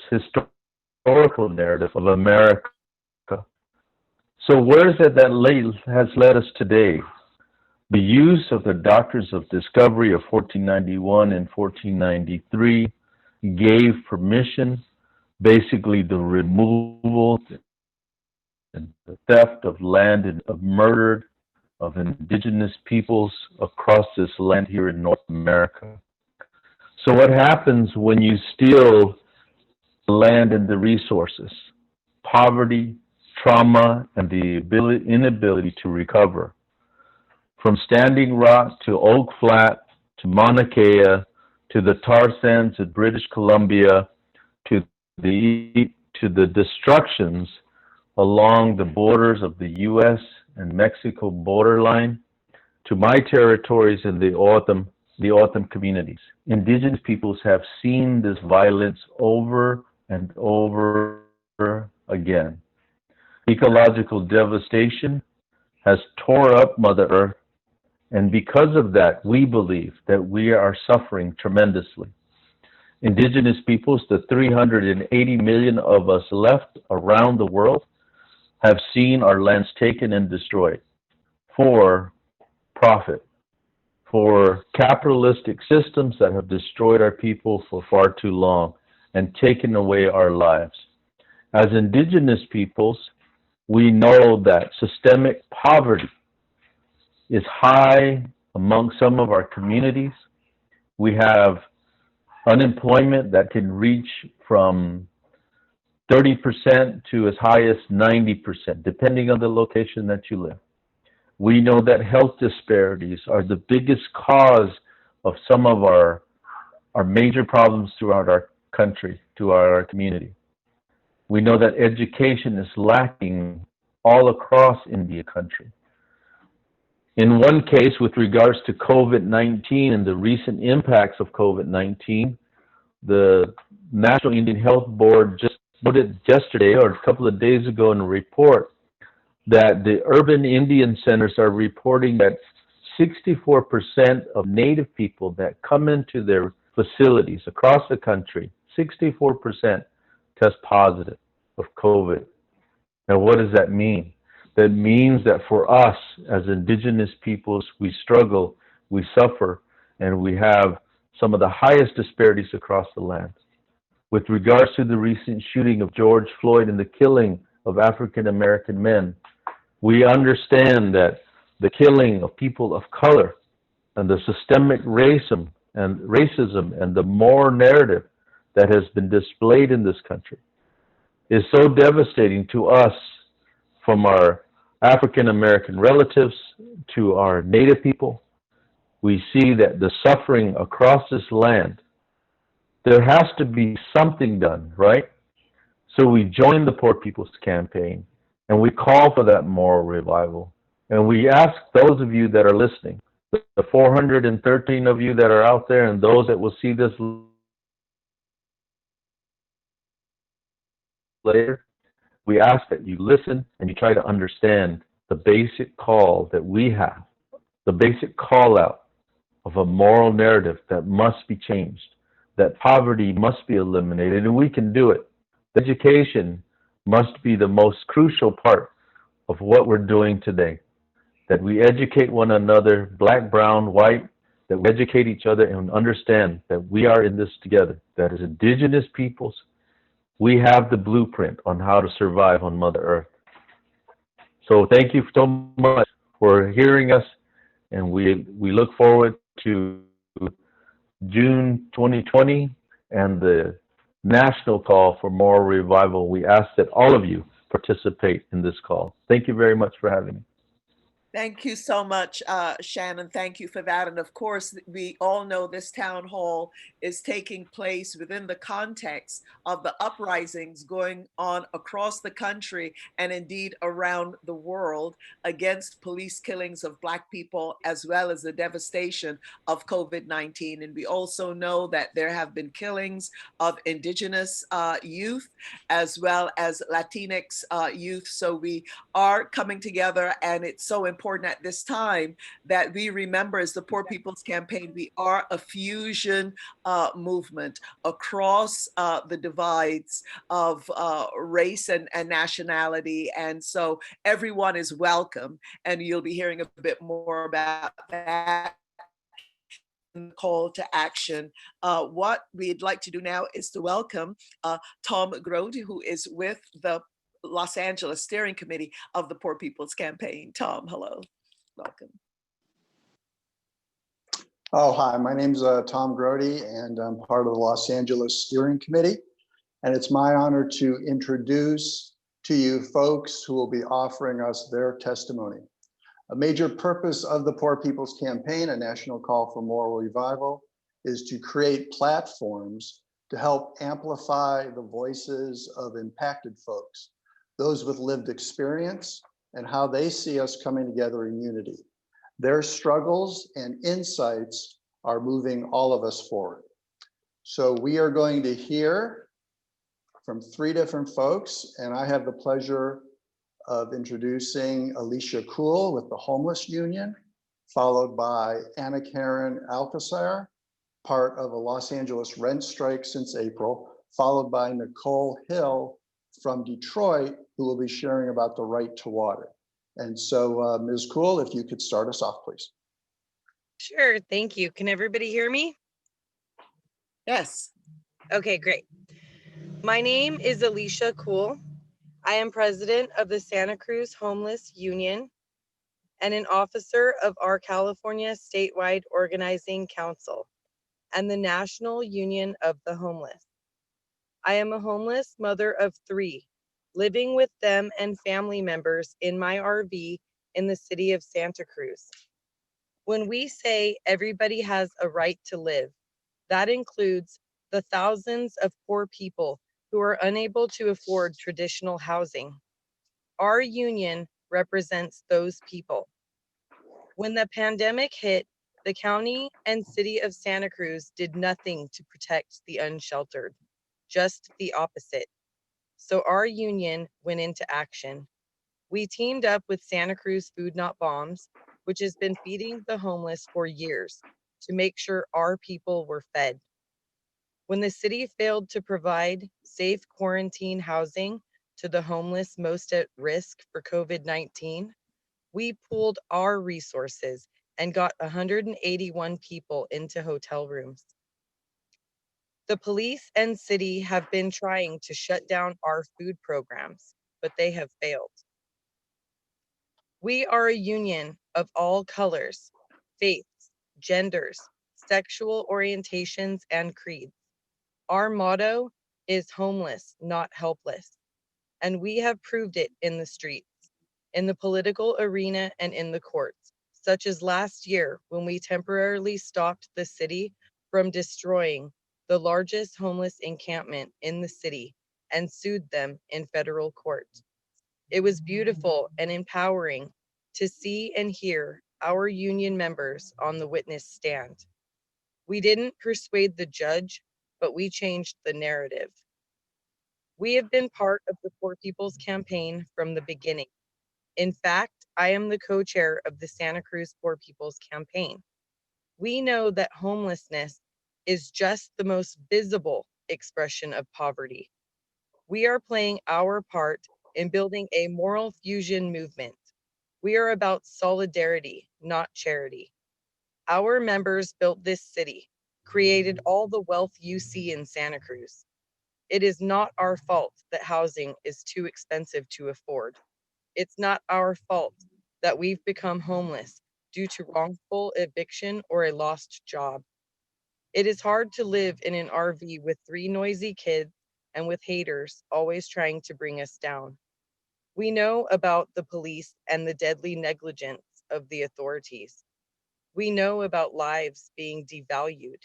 historical narrative of America. So where is it that has led us today? The use of the Doctrines of Discovery of 1491 and 1493 gave permission, basically the removal and the theft of land and of murdered of Indigenous peoples across this land here in North America. So what happens when you steal the land and the resources? Poverty, trauma, and the inability to recover. From Standing Rock to Oak Flat to Mauna Kea to the tar sands of British Columbia to the destructions along the borders of the U.S. and Mexico borderline, to my territories in the O'odham communities. Indigenous peoples have seen this violence over and over again. Ecological devastation has tore up Mother Earth, and because of that, we believe that we are suffering tremendously. Indigenous peoples, the 380 million of us left around the world, have seen our lands taken and destroyed for profit, for capitalistic systems that have destroyed our people for far too long and taken away our lives. As Indigenous peoples, we know that systemic poverty is high among some of our communities. We have unemployment that can reach from 30% to as high as 90%, depending on the location that you live. We know that health disparities are the biggest cause of some of our major problems throughout our country, throughout our community. We know that education is lacking all across India country. In one case, with regards to COVID-19 and the recent impacts of COVID-19, the National Indian Health Board just noted yesterday or a couple of days ago in a report that the urban Indian centers are reporting that 64% of Native people that come into their facilities across the country, 64% test positive of COVID. Now, what does that mean? That means that for us as Indigenous peoples, we struggle, we suffer, and we have some of the highest disparities across the land. With regards to the recent shooting of George Floyd and the killing of African American men, we understand that the killing of people of color and the systemic racism and the moral narrative that has been displayed in this country is so devastating to us, from our African American relatives to our Native people. We see that the suffering across this land, there has to be something done, right? So we join the Poor People's Campaign and we call for that moral revival. And we ask those of you that are listening, the 413 of you that are out there and those that will see this later, we ask that you listen and you try to understand the basic call that we have, the basic call out of a moral narrative that must be changed, that poverty must be eliminated, and we can do it. Education must be the most crucial part of what we're doing today, that we educate one another, black, brown, white, that we educate each other and understand that we are in this together, that as Indigenous peoples, we have the blueprint on how to survive on Mother Earth. So thank you so much for hearing us, and we look forward to June 2020 and the national call for moral revival. We ask that all of you participate in this call. Thank you very much for having me. Thank you so much, Shannon. Thank you for that. And of course, we all know this town hall is taking place within the context of the uprisings going on across the country and indeed around the world against police killings of Black people, as well as the devastation of COVID-19. And we also know that there have been killings of Indigenous youth, as well as Latinx youth. So we are coming together, and it's so important at this time that we remember, as the Poor People's Campaign, we are a fusion movement across the divides of race and nationality. And so everyone is welcome, and you'll be hearing a bit more about that call to action. What we'd like to do now is to welcome Tom Grody, who is with the Los Angeles Steering Committee of the Poor People's Campaign. Tom, hello, welcome. Oh, hi, my name's Tom Grody, and I'm part of the Los Angeles Steering Committee. And it's my honor to introduce to you folks who will be offering us their testimony. A major purpose of the Poor People's Campaign, a national call for moral revival, is to create platforms to help amplify the voices of impacted folks, those with lived experience, and how they see us coming together in unity. Their struggles and insights are moving all of us forward. So we are going to hear from 3 different folks, and I have the pleasure of introducing Alicia Kuhl with the Homeless Union, followed by Anna Karen Alcazar, part of a Los Angeles rent strike since April, followed by Nicole Hill from Detroit who will be sharing about the right to water. And so Ms. Cool, if you could start us off, please. Sure, thank you. Can everybody hear me? Yes. Okay, great. My name is Alicia Cool. I am president of the Santa Cruz Homeless Union and an officer of our California Statewide Organizing Council and the National Union of the Homeless. I am a homeless mother of 3, living with them and family members in my RV in the city of Santa Cruz. When we say everybody has a right to live, that includes the thousands of poor people who are unable to afford traditional housing. Our union represents those people. When the pandemic hit, the county and city of Santa Cruz did nothing to protect the unsheltered, just the opposite. So our union went into action. We teamed up with Santa Cruz Food Not Bombs, which has been feeding the homeless for years, to make sure our people were fed. When the city failed to provide safe quarantine housing to the homeless most at risk for COVID-19, we pooled our resources and got 181 people into hotel rooms. The police and city have been trying to shut down our food programs, but they have failed. We are a union of all colors, faiths, genders, sexual orientations, and creeds. Our motto is homeless, not helpless. And we have proved it in the streets, in the political arena, and in the courts, such as last year when we temporarily stopped the city from destroying the largest homeless encampment in the city and sued them in federal court. It was beautiful and empowering to see and hear our union members on the witness stand. We didn't persuade the judge, but we changed the narrative. We have been part of the Poor People's Campaign from the beginning. In fact, I am the co-chair of the Santa Cruz Poor People's Campaign. We know that homelessness is just the most visible expression of poverty. We are playing our part in building a moral fusion movement. We are about solidarity, not charity. Our members built this city, created all the wealth you see in Santa Cruz. It is not our fault that housing is too expensive to afford. It's not our fault that we've become homeless due to wrongful eviction or a lost job. It is hard to live in an RV with 3 noisy kids and with haters always trying to bring us down. We know about the police and the deadly negligence of the authorities. We know about lives being devalued.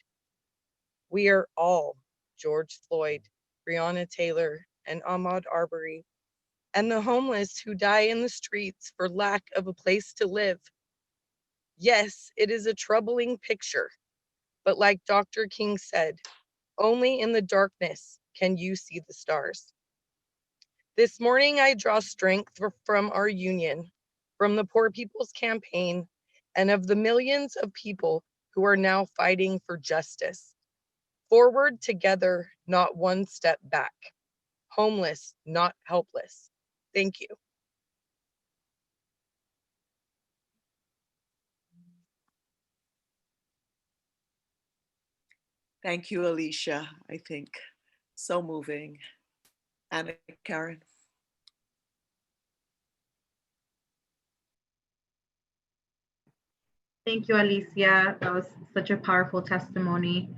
We are all George Floyd, Breonna Taylor, and Ahmaud Arbery, and the homeless who die in the streets for lack of a place to live. Yes, it is a troubling picture, but like Dr. King said, only in the darkness can you see the stars. This morning, I draw strength from our union, from the Poor People's Campaign, and of the millions of people who are now fighting for justice. Forward together, not one step back. Homeless, not helpless. Thank you. Thank you, Alicia. I think so moving. Anna Karen. Thank you, Alicia. That was such a powerful testimony.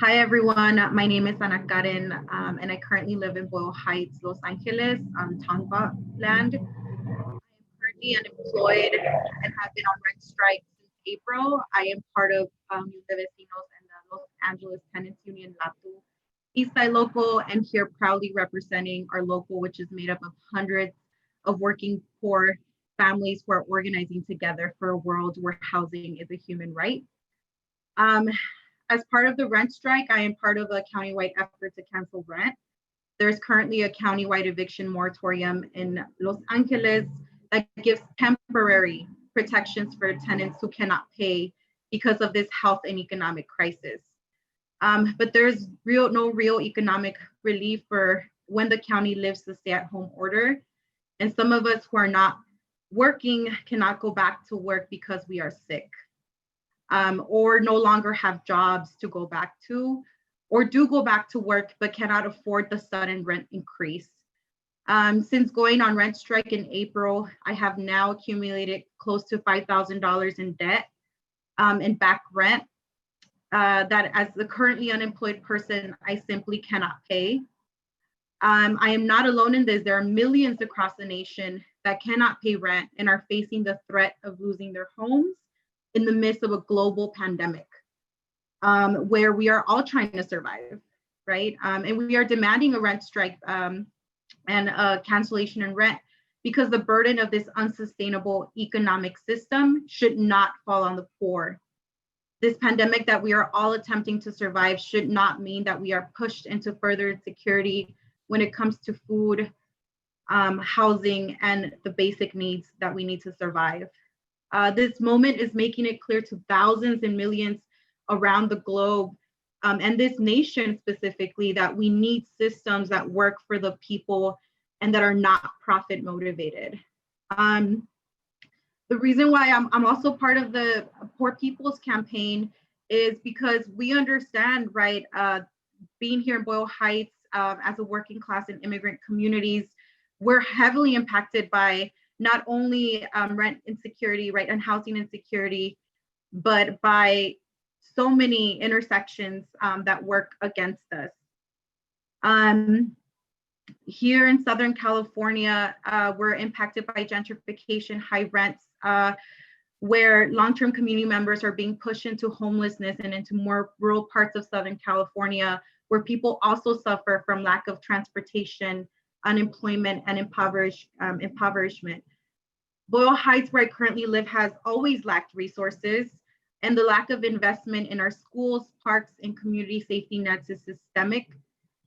Hi, everyone. My name is Ana Karen, and I currently live in Boyle Heights, Los Angeles, on Tongva land. I'm currently unemployed and have been on rent strike since April. I am part of Unión de Vecinos and the Los Angeles Tenants Union, LATU, Eastside Local, and here proudly representing our local, which is made up of hundreds of working poor families who are organizing together for a world where housing is a human right. As part of the rent strike, I am part of a countywide effort to cancel rent. There's currently a countywide eviction moratorium in Los Angeles that gives temporary protections for tenants who cannot pay because of this health and economic crisis. But there's no real economic relief for when the county lifts the stay-at-home order. And some of us who are not working cannot go back to work because we are sick, or no longer have jobs to go back to, or do go back to work but cannot afford the sudden rent increase. Since going on rent strike in April, I have now accumulated close to $5,000 in debt and back rent that as the currently unemployed person, I simply cannot pay. I am not alone in this. There are millions across the nation that cannot pay rent and are facing the threat of losing their homes in the midst of a global pandemic, where we are all trying to survive, right? And we are demanding a rent strike and a cancellation in rent because the burden of this unsustainable economic system should not fall on the poor. This pandemic that we are all attempting to survive should not mean that we are pushed into further insecurity when it comes to food, housing, and the basic needs that we need to survive. This moment is making it clear to thousands and millions around the globe, and this nation specifically, that we need systems that work for the people and that are not profit motivated. The reason why I'm also part of the Poor People's Campaign is because we understand, right, being here in Boyle Heights as a working class and immigrant communities, we're heavily impacted by not only rent insecurity, right, and housing insecurity, but by so many intersections that work against us. Here in Southern California, we're impacted by gentrification, high rents, where long-term community members are being pushed into homelessness and into more rural parts of Southern California, where people also suffer from lack of transportation, unemployment, and impoverishment. Boyle Heights, where I currently live, has always lacked resources, and the lack of investment in our schools, parks, and community safety nets is systemic.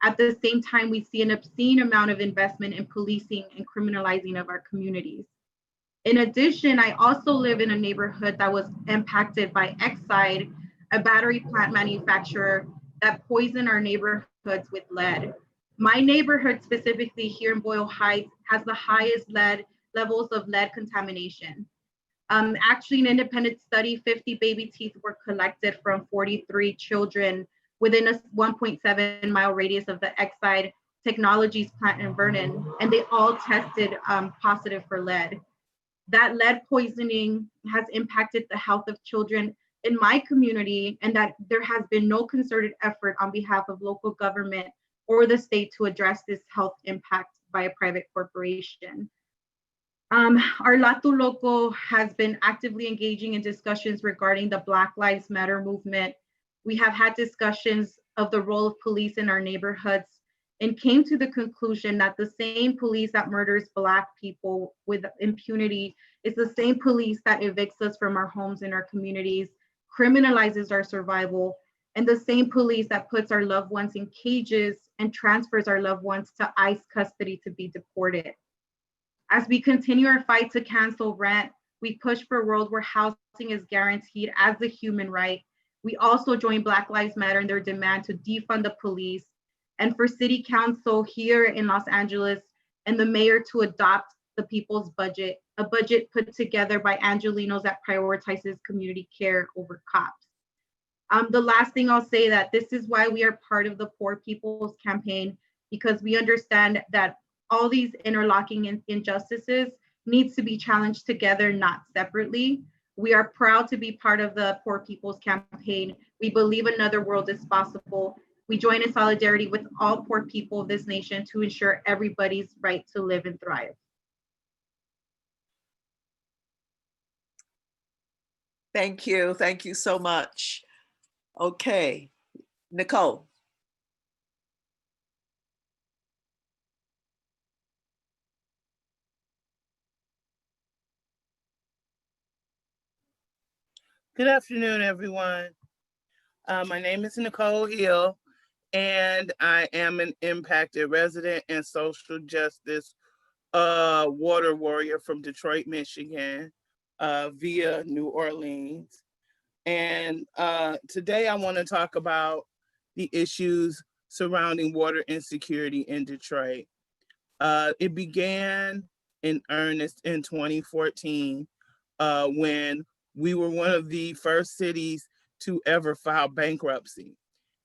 At the same time, we see an obscene amount of investment in policing and criminalizing of our communities. In addition, I also live in a neighborhood that was impacted by Exide, a battery plant manufacturer that poisoned our neighborhoods with lead. My neighborhood, specifically here in Boyle Heights, has the highest levels of lead contamination. Actually, an independent study, 50 baby teeth were collected from 43 children within a 1.7 mile radius of the Exide Technologies plant in Vernon, and they all tested positive for lead. That lead poisoning has impacted the health of children in my community, and that there has been no concerted effort on behalf of local government or the state to address this health impact by a private corporation. Our Latu Loco has been actively engaging in discussions regarding the Black Lives Matter movement. We have had discussions of the role of police in our neighborhoods and came to the conclusion that the same police that murders Black people with impunity is the same police that evicts us from our homes and our communities, criminalizes our survival, and the same police that puts our loved ones in cages and transfers our loved ones to ICE custody to be deported. As we continue our fight to cancel rent, we push for a world where housing is guaranteed as a human right. We also join Black Lives Matter in their demand to defund the police, and for City Council here in Los Angeles and the mayor to adopt the people's budget, a budget put together by Angelinos that prioritizes community care over cops. The last thing I'll say, that this is why we are part of the Poor People's Campaign, because we understand that all these interlocking injustices needs to be challenged together, not separately. We are proud to be part of the Poor People's Campaign. We believe another world is possible. We join in solidarity with all poor people of this nation to ensure everybody's right to live and thrive. Thank you. Thank you so much. Okay, Nicole. Good afternoon, everyone. My name is Nicole Hill, and I am an impacted resident and social justice water warrior from Detroit, Michigan, via New Orleans. And today I want to talk about the issues surrounding water insecurity in Detroit. It began in earnest in 2014 when we were one of the first cities to ever file bankruptcy.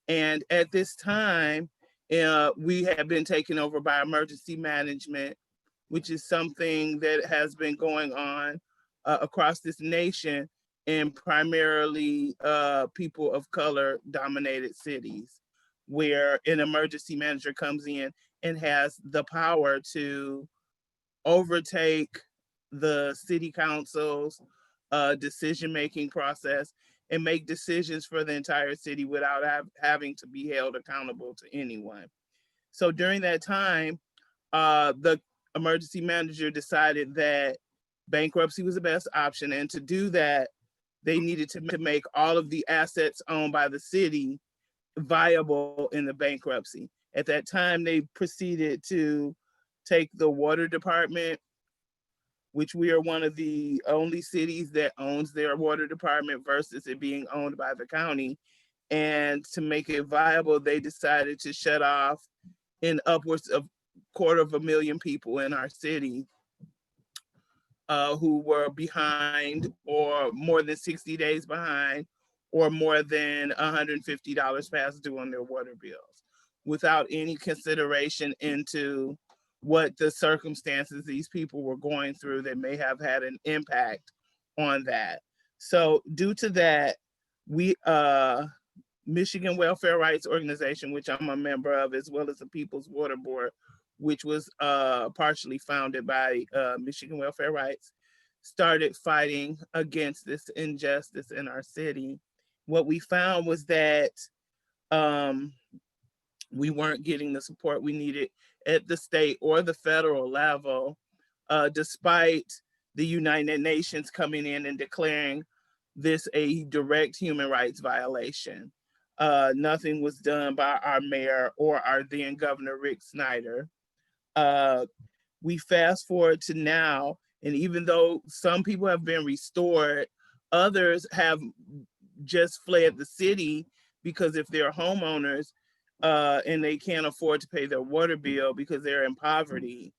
And at this time, we had been taken over by emergency management, which is something that has been going on across this nation in primarily people of color dominated cities, where an emergency manager comes in and has the power to overtake the city council's decision-making process and make decisions for the entire city without having to be held accountable to anyone. So during that time, the emergency manager decided that bankruptcy was the best option. And to do that, they needed to make all of the assets owned by the city viable in the bankruptcy. At that time, they proceeded to take the water department, which we are one of the only cities that owns their water department versus it being owned by the county. And to make it viable, they decided to shut off in upwards of 250,000 people in our city who were behind or more than 60 days behind or more than $150 past due on their water bills without any consideration into what the circumstances these people were going through that may have had an impact on that. So due to that, we, Michigan Welfare Rights Organization, which I'm a member of, as well as the People's Water Board, which was partially founded by Michigan Welfare Rights, started fighting against this injustice in our city. What we found was that we weren't getting the support we needed at the state or the federal level, despite the United Nations coming in and declaring this a direct human rights violation. Nothing was done by our mayor or our then governor, Rick Snyder. We fast forward to now, and even though some people have been restored, others have just fled the city because if they're homeowners and they can't afford to pay their water bill because they're in poverty,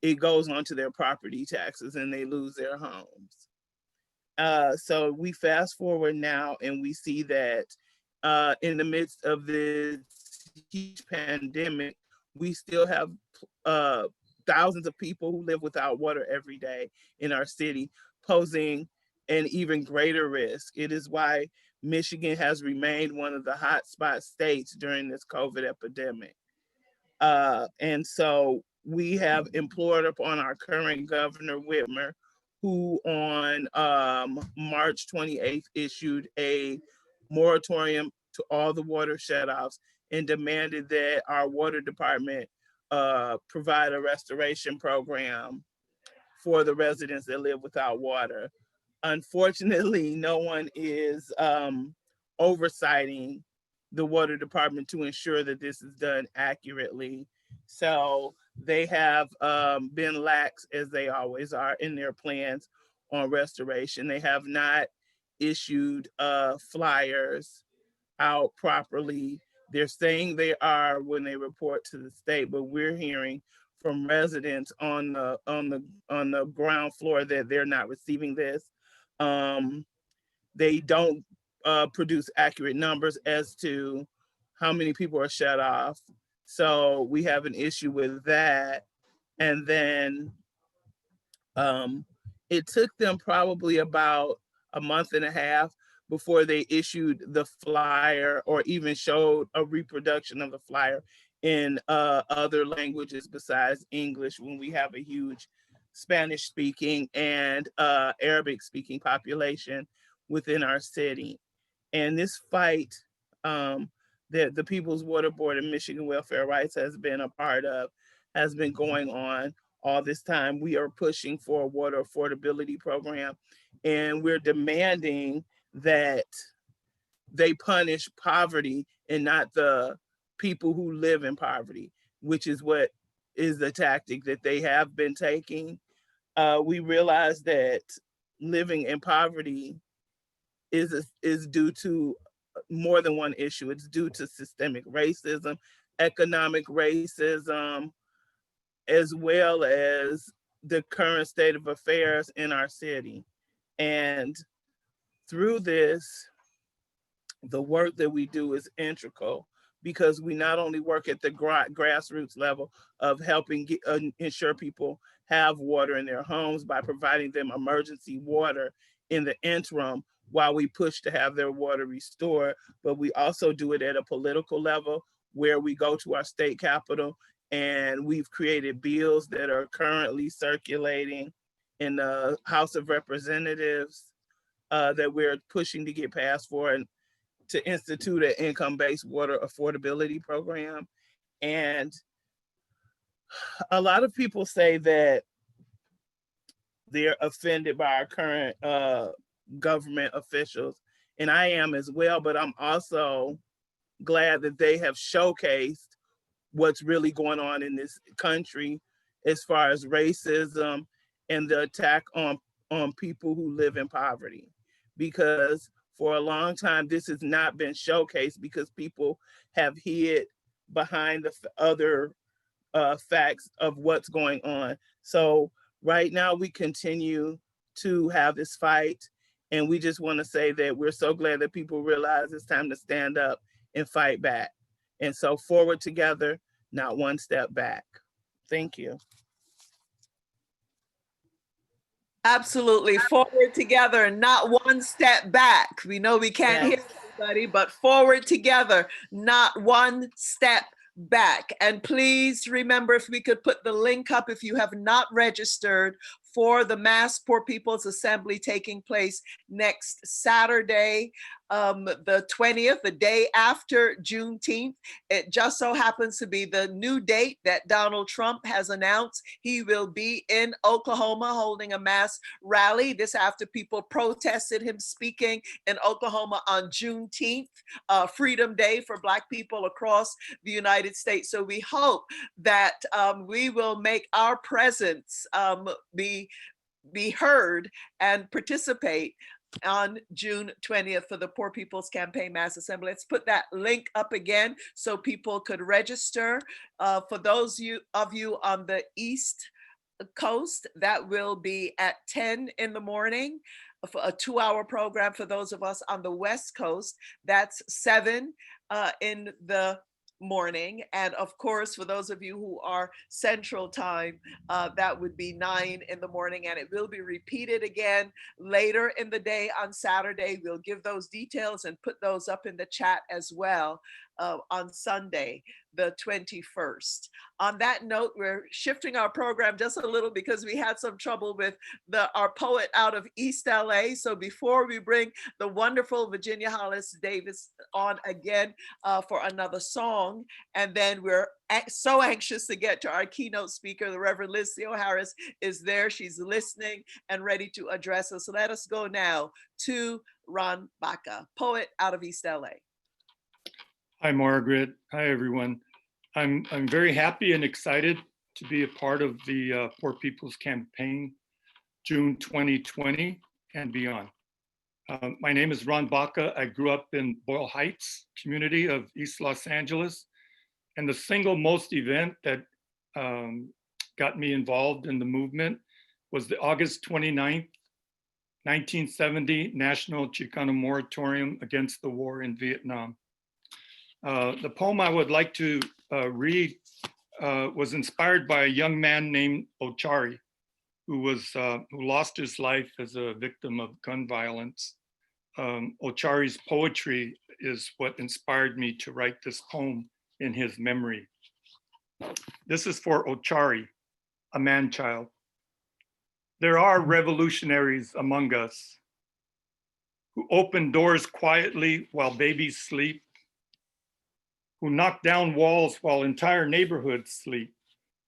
it goes onto their property taxes and they lose their homes. So we fast forward now and we see that in the midst of this huge pandemic, we still have thousands of people who live without water every day in our city, posing an even greater risk. It is why Michigan has remained one of the hotspot states during this COVID epidemic. And so we have implored upon our current Governor Whitmer, who on March 28th issued a moratorium to all the water shutoffs and demanded that our water department provide a restoration program for the residents that live without water. Unfortunately, no one is oversighting the water department to ensure that this is done accurately. So they have been lax, as they always are, in their plans on restoration. They have not issued flyers out properly. They're saying they are when they report to the state, but we're hearing from residents on the ground floor that they're not receiving this. They don't produce accurate numbers as to how many people are shut off. So we have an issue with that. And then it took them probably about a month and a half before they issued the flyer or even showed a reproduction of the flyer in other languages besides English, when we have a huge Spanish speaking and Arabic speaking population within our city. And this fight that the People's Water Board and Michigan Welfare Rights has been a part of has been going on all this time. We are pushing for a water affordability program, and we're demanding that they punish poverty and not the people who live in poverty, which is what is the tactic that they have been taking. We realize that living in poverty is due to more than one issue. It's due to systemic racism, economic racism, as well as the current state of affairs in our city. And through this, the work that we do is integral, because we not only work at the grassroots level of helping ensure people have water in their homes by providing them emergency water in the interim while we push to have their water restored, but we also do it at a political level where we go to our state capitol and we've created bills that are currently circulating in the House of Representatives that we're pushing to get passed for, and to institute an income-based water affordability program. And a lot of people say that they're offended by our current government officials, and I am as well, but I'm also glad that they have showcased what's really going on in this country as far as racism and the attack on people who live in poverty. Because for a long time, this has not been showcased because people have hid behind the other facts of what's going on. So right now we continue to have this fight, and we just want to say that we're so glad that people realize it's time to stand up and fight back. And so forward together, not one step back. Thank you. Absolutely. Forward together, not one step back. We know we can't hear everybody, but forward together, not one step back. And please remember, if we could put the link up, if you have not registered for the Mass Poor People's Assembly taking place next Saturday, the 20th, the day after Juneteenth. It just so happens to be the new date that Donald Trump has announced. He will be in Oklahoma holding a mass rally. This after people protested him speaking in Oklahoma on Juneteenth, Freedom Day for Black people across the United States. So we hope that we will make our presence be heard and participate on June 20th for the Poor People's Campaign Mass Assembly. Let's put that link up again so people could register. For those of you on the East Coast, that will be at 10 in the morning for a 2-hour program. For those of us on the West Coast, that's 7 in the morning. And of course, for those of you who are Central Time, that would be 9 in the morning, and it will be repeated again later in the day on Saturday. We'll give those details and put those up in the chat as well on Sunday, the 21st. On that note, we're shifting our program just a little because we had some trouble with our poet out of East LA. So before we bring the wonderful Virginia Hollis Davis on again for another song, and then we're so anxious to get to our keynote speaker, the Reverend Liz Theo-Harris is there. She's listening and ready to address us. So let us go now to Ron Baca, poet out of East LA. Hi, Margaret. Hi, everyone. I'm very happy and excited to be a part of the Poor People's Campaign, June 2020 and beyond. My name is Ron Baca. I grew up in Boyle Heights community of East Los Angeles. And the single most event that got me involved in the movement was the August 29th, 1970 National Chicano Moratorium against the war in Vietnam. The poem I would like to read was inspired by a young man named Ochari, who lost his life as a victim of gun violence. Ochari's poetry is what inspired me to write this poem in his memory. This is for Ochari, a man-child. There are revolutionaries among us who open doors quietly while babies sleep, who knock down walls while entire neighborhoods sleep,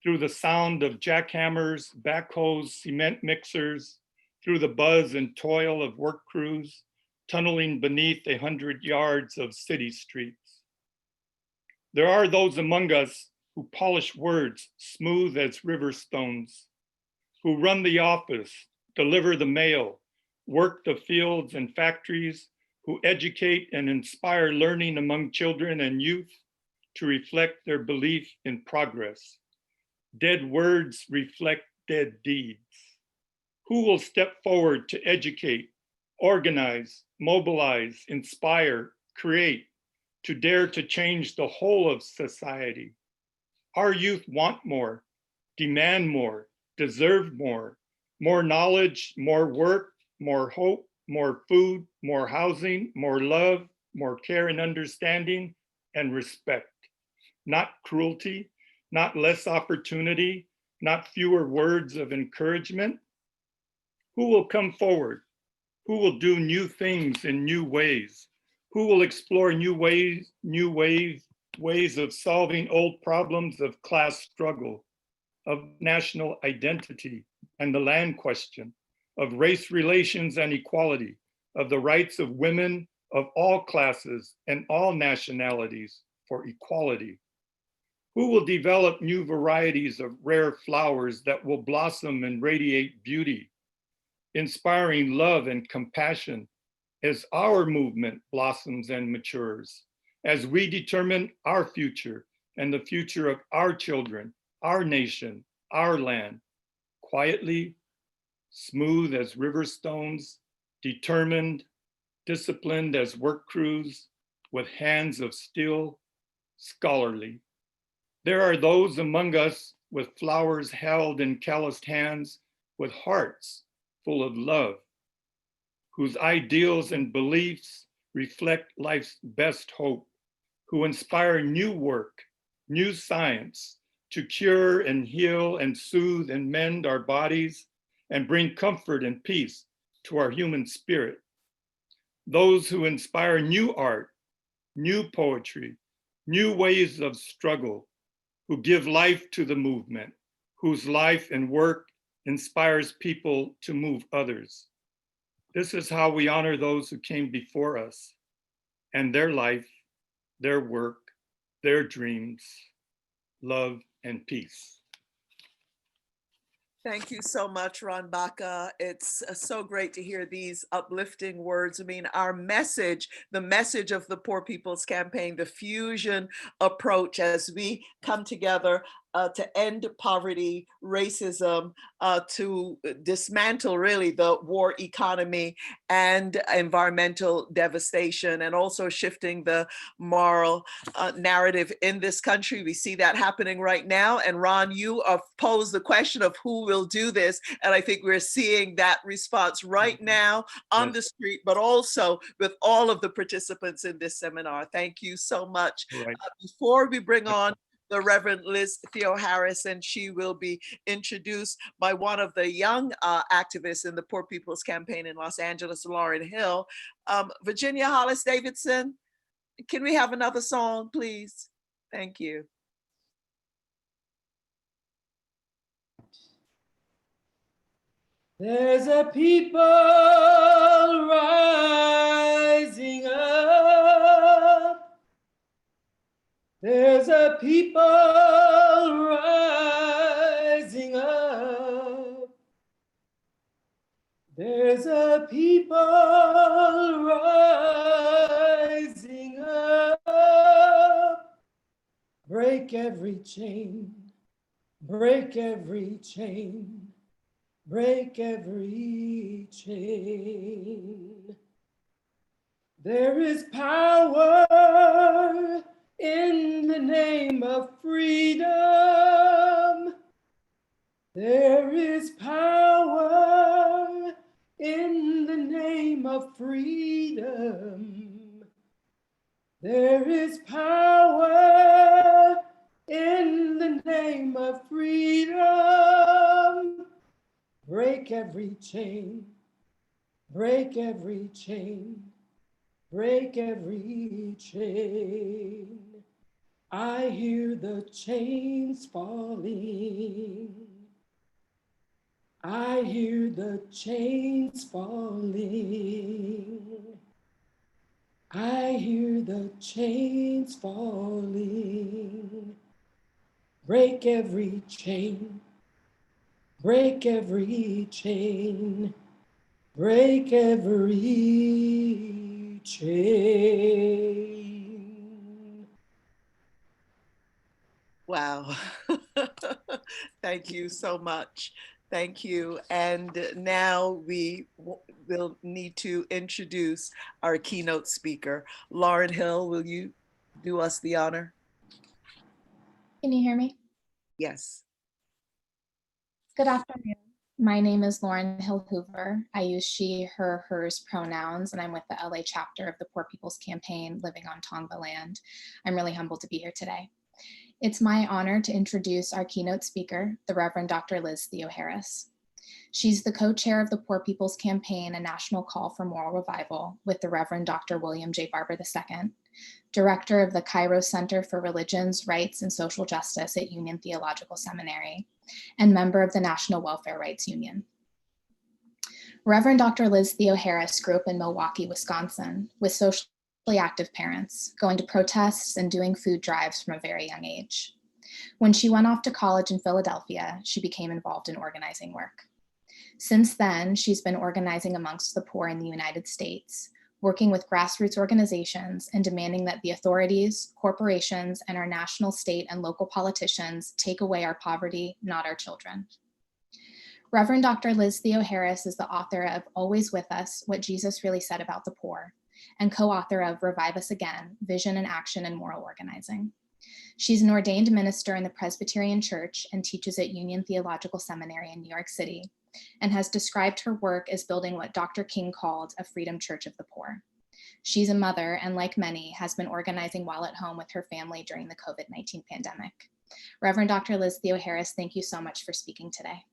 through the sound of jackhammers, backhoes, cement mixers, through the buzz and toil of work crews, tunneling beneath 100 yards of city streets. There are those among us who polish words smooth as river stones, who run the office, deliver the mail, work the fields and factories, who educate and inspire learning among children and youth to reflect their belief in progress. Dead words reflect dead deeds. Who will step forward to educate, organize, mobilize, inspire, create, to dare to change the whole of society? Our youth want more, demand more, deserve more knowledge, more work, more hope, more food, more housing, more love, more care and understanding, and respect. Not cruelty, not less opportunity, not fewer words of encouragement. Who will come forward? Who will do new things in new ways? Who will explore new ways of solving old problems of class struggle, of national identity and the land question, of race relations and equality, of the rights of women of all classes and all nationalities for equality? Who will develop new varieties of rare flowers that will blossom and radiate beauty, inspiring love and compassion as our movement blossoms and matures, as we determine our future and the future of our children, our nation, our land, quietly, smooth as river stones, determined, disciplined as work crews, with hands of steel, scholarly. There are those among us with flowers held in calloused hands, with hearts full of love, whose ideals and beliefs reflect life's best hope, who inspire new work, new science to cure and heal and soothe and mend our bodies and bring comfort and peace to our human spirit. Those who inspire new art, new poetry, new ways of struggle, who give life to the movement, whose life and work inspires people to move others. This is how we honor those who came before us and their life, their work, their dreams, love and peace. Thank you so much, Ron Baca. It's so great to hear these uplifting words. I mean, our message, the message of the Poor People's Campaign, the fusion approach as we come together to end poverty, racism, to dismantle really the war economy and environmental devastation, and also shifting the moral narrative in this country. We see that happening right now. And Ron, you have posed the question of who will do this. And I think we're seeing that response right now on the street, but also with all of the participants in this seminar. Thank you so much. Before we bring on the Reverend Liz Theo-Harris, and she will be introduced by one of the young activists in the Poor People's Campaign in Los Angeles, Lauren Hill. Virginia Hollis Davidson, can we have another song, please? Thank you. There's a people rising up. There's a people rising up. There's a people rising up. Break every chain, break every chain, break every chain. There is power in the name of freedom. There is power in the name of freedom. There is power in the name of freedom. Break every chain, break every chain, break every chain. I hear the chains falling. I hear the chains falling. I hear the chains falling. Break every chain. Break every chain. Break every chain. Wow. Thank you so much. Thank you. And now we will need to introduce our keynote speaker. Lauren Hill, will you do us the honor? Can you hear me? Yes. Good afternoon. My name is Lauren Hill Hoover. I use she, her, hers pronouns, and I'm with the LA chapter of the Poor People's Campaign living on Tongva land. I'm really humbled to be here today. It's my honor to introduce our keynote speaker, the Reverend Dr. Liz Theo Harris. She's the co-chair of the Poor People's Campaign, a national call for moral revival, with the Reverend Dr. William J. Barber II, director of the Cairo Center for Religions, Rights, and Social Justice at Union Theological Seminary, and member of the National Welfare Rights Union. Reverend Dr. Liz Theo Harris grew up in Milwaukee, Wisconsin, with socially active parents, going to protests and doing food drives from a very young age. When she went off to college in Philadelphia, she became involved in organizing work. Since then, she's been organizing amongst the poor in the United States, working with grassroots organizations and demanding that the authorities, corporations, and our national, state, and local politicians take away our poverty, not our children. Reverend Dr. Liz Theo Harris is the author of Always With Us, What Jesus Really Said About the Poor, and co-author of Revive Us Again, Vision and Action in Moral Organizing. She's an ordained minister in the Presbyterian Church and teaches at Union Theological Seminary in New York City, and has described her work as building what Dr. King called a freedom church of the poor. She's a mother, and like many, has been organizing while at home with her family during the COVID-19 pandemic. Reverend Dr. Liz Theo Harris, thank you so much for speaking today.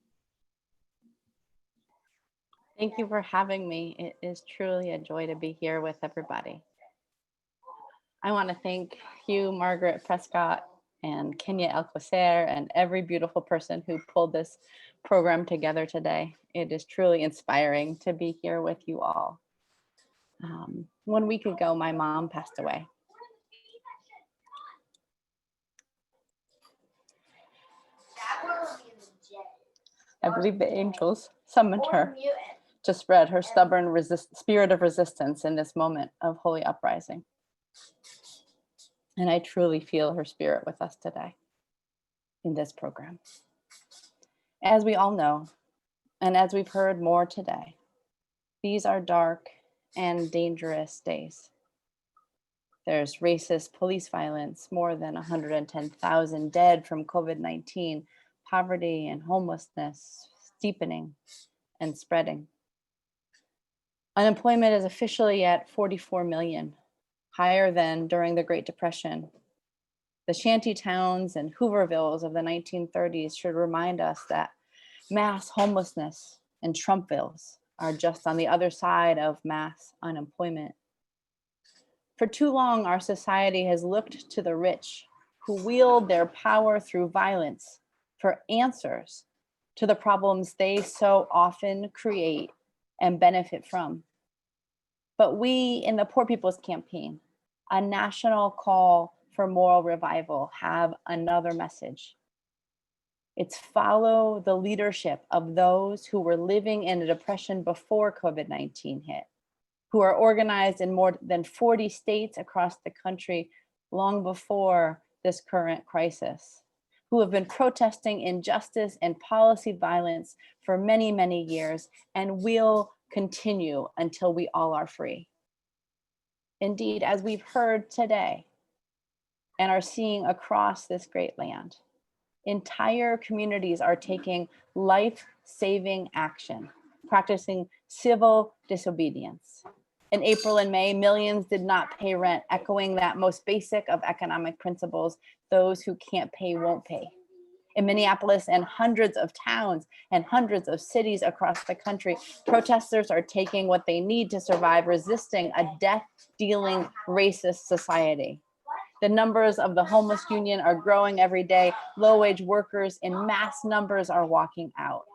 Thank you for having me. It is truly a joy to be here with everybody. I want to thank you, Margaret Prescott, and Kenya Alcocer, and every beautiful person who pulled this program together today. It is truly inspiring to be here with you all. 1 week ago, my mom passed away. I believe the angels summoned her to spread her stubborn spirit of resistance in this moment of holy uprising. And I truly feel her spirit with us today in this program. As we all know, and as we've heard more today, these are dark and dangerous days. There's racist police violence, more than 110,000 dead from COVID-19, poverty and homelessness steepening and spreading. Unemployment is officially at 44 million, higher than during the Great Depression. The shanty towns and Hoovervilles of the 1930s should remind us that mass homelessness and Trumpvilles are just on the other side of mass unemployment. For too long, our society has looked to the rich who wield their power through violence for answers to the problems they so often create and benefit from. But we in the Poor People's Campaign, a national call for moral revival, have another message. It's follow the leadership of those who were living in a depression before COVID-19 hit, who are organized in more than 40 states across the country long before this current crisis, who have been protesting injustice and policy violence for many, many years and will continue until we all are free. Indeed, as we've heard today and are seeing across this great land, entire communities are taking life-saving action, practicing civil disobedience. In April and May, millions did not pay rent, echoing that most basic of economic principles: those who can't pay won't pay. In Minneapolis and hundreds of towns and hundreds of cities across the country, protesters are taking what they need to survive, resisting a death-dealing racist society. The numbers of the homeless union are growing every day. Low-wage workers in mass numbers are walking out.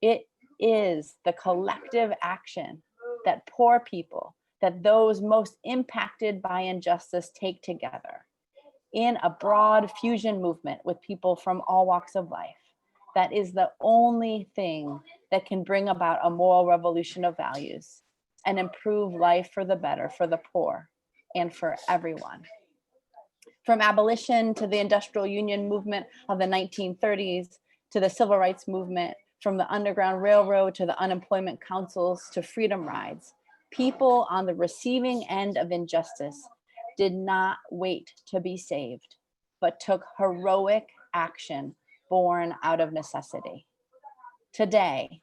It is the collective action that poor people, that those most impacted by injustice take together in a broad fusion movement with people from all walks of life. That is the only thing that can bring about a moral revolution of values and improve life for the better for the poor and for everyone. From abolition to the industrial union movement of the 1930s, to the civil rights movement, from the Underground Railroad to the unemployment councils to freedom rides, people on the receiving end of injustice did not wait to be saved, but took heroic action born out of necessity. Today,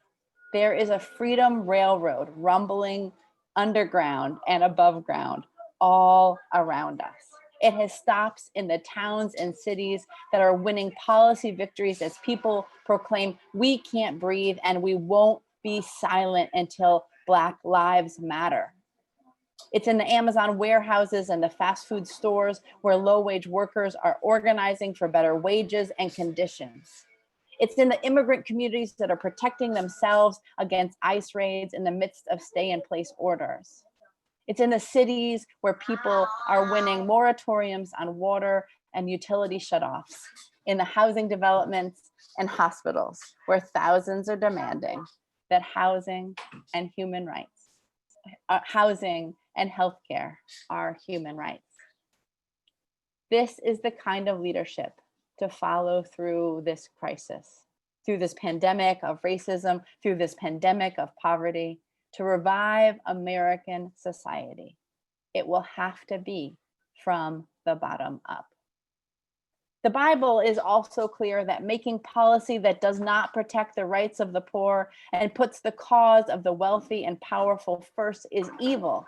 there is a freedom railroad rumbling underground and above ground all around us. It has stops in the towns and cities that are winning policy victories as people proclaim, we can't breathe and we won't be silent until Black lives matter. It's in the Amazon warehouses and the fast food stores where low-wage workers are organizing for better wages and conditions. It's in the immigrant communities that are protecting themselves against ICE raids in the midst of stay-in-place orders. It's in the cities where people are winning moratoriums on water and utility shutoffs, in the housing developments and hospitals where thousands are demanding that housing and human rights, housing and healthcare are human rights. This is the kind of leadership to follow through this crisis, through this pandemic of racism, through this pandemic of poverty, to revive American society. It will have to be from the bottom up. The Bible is also clear that making policy that does not protect the rights of the poor and puts the cause of the wealthy and powerful first is evil,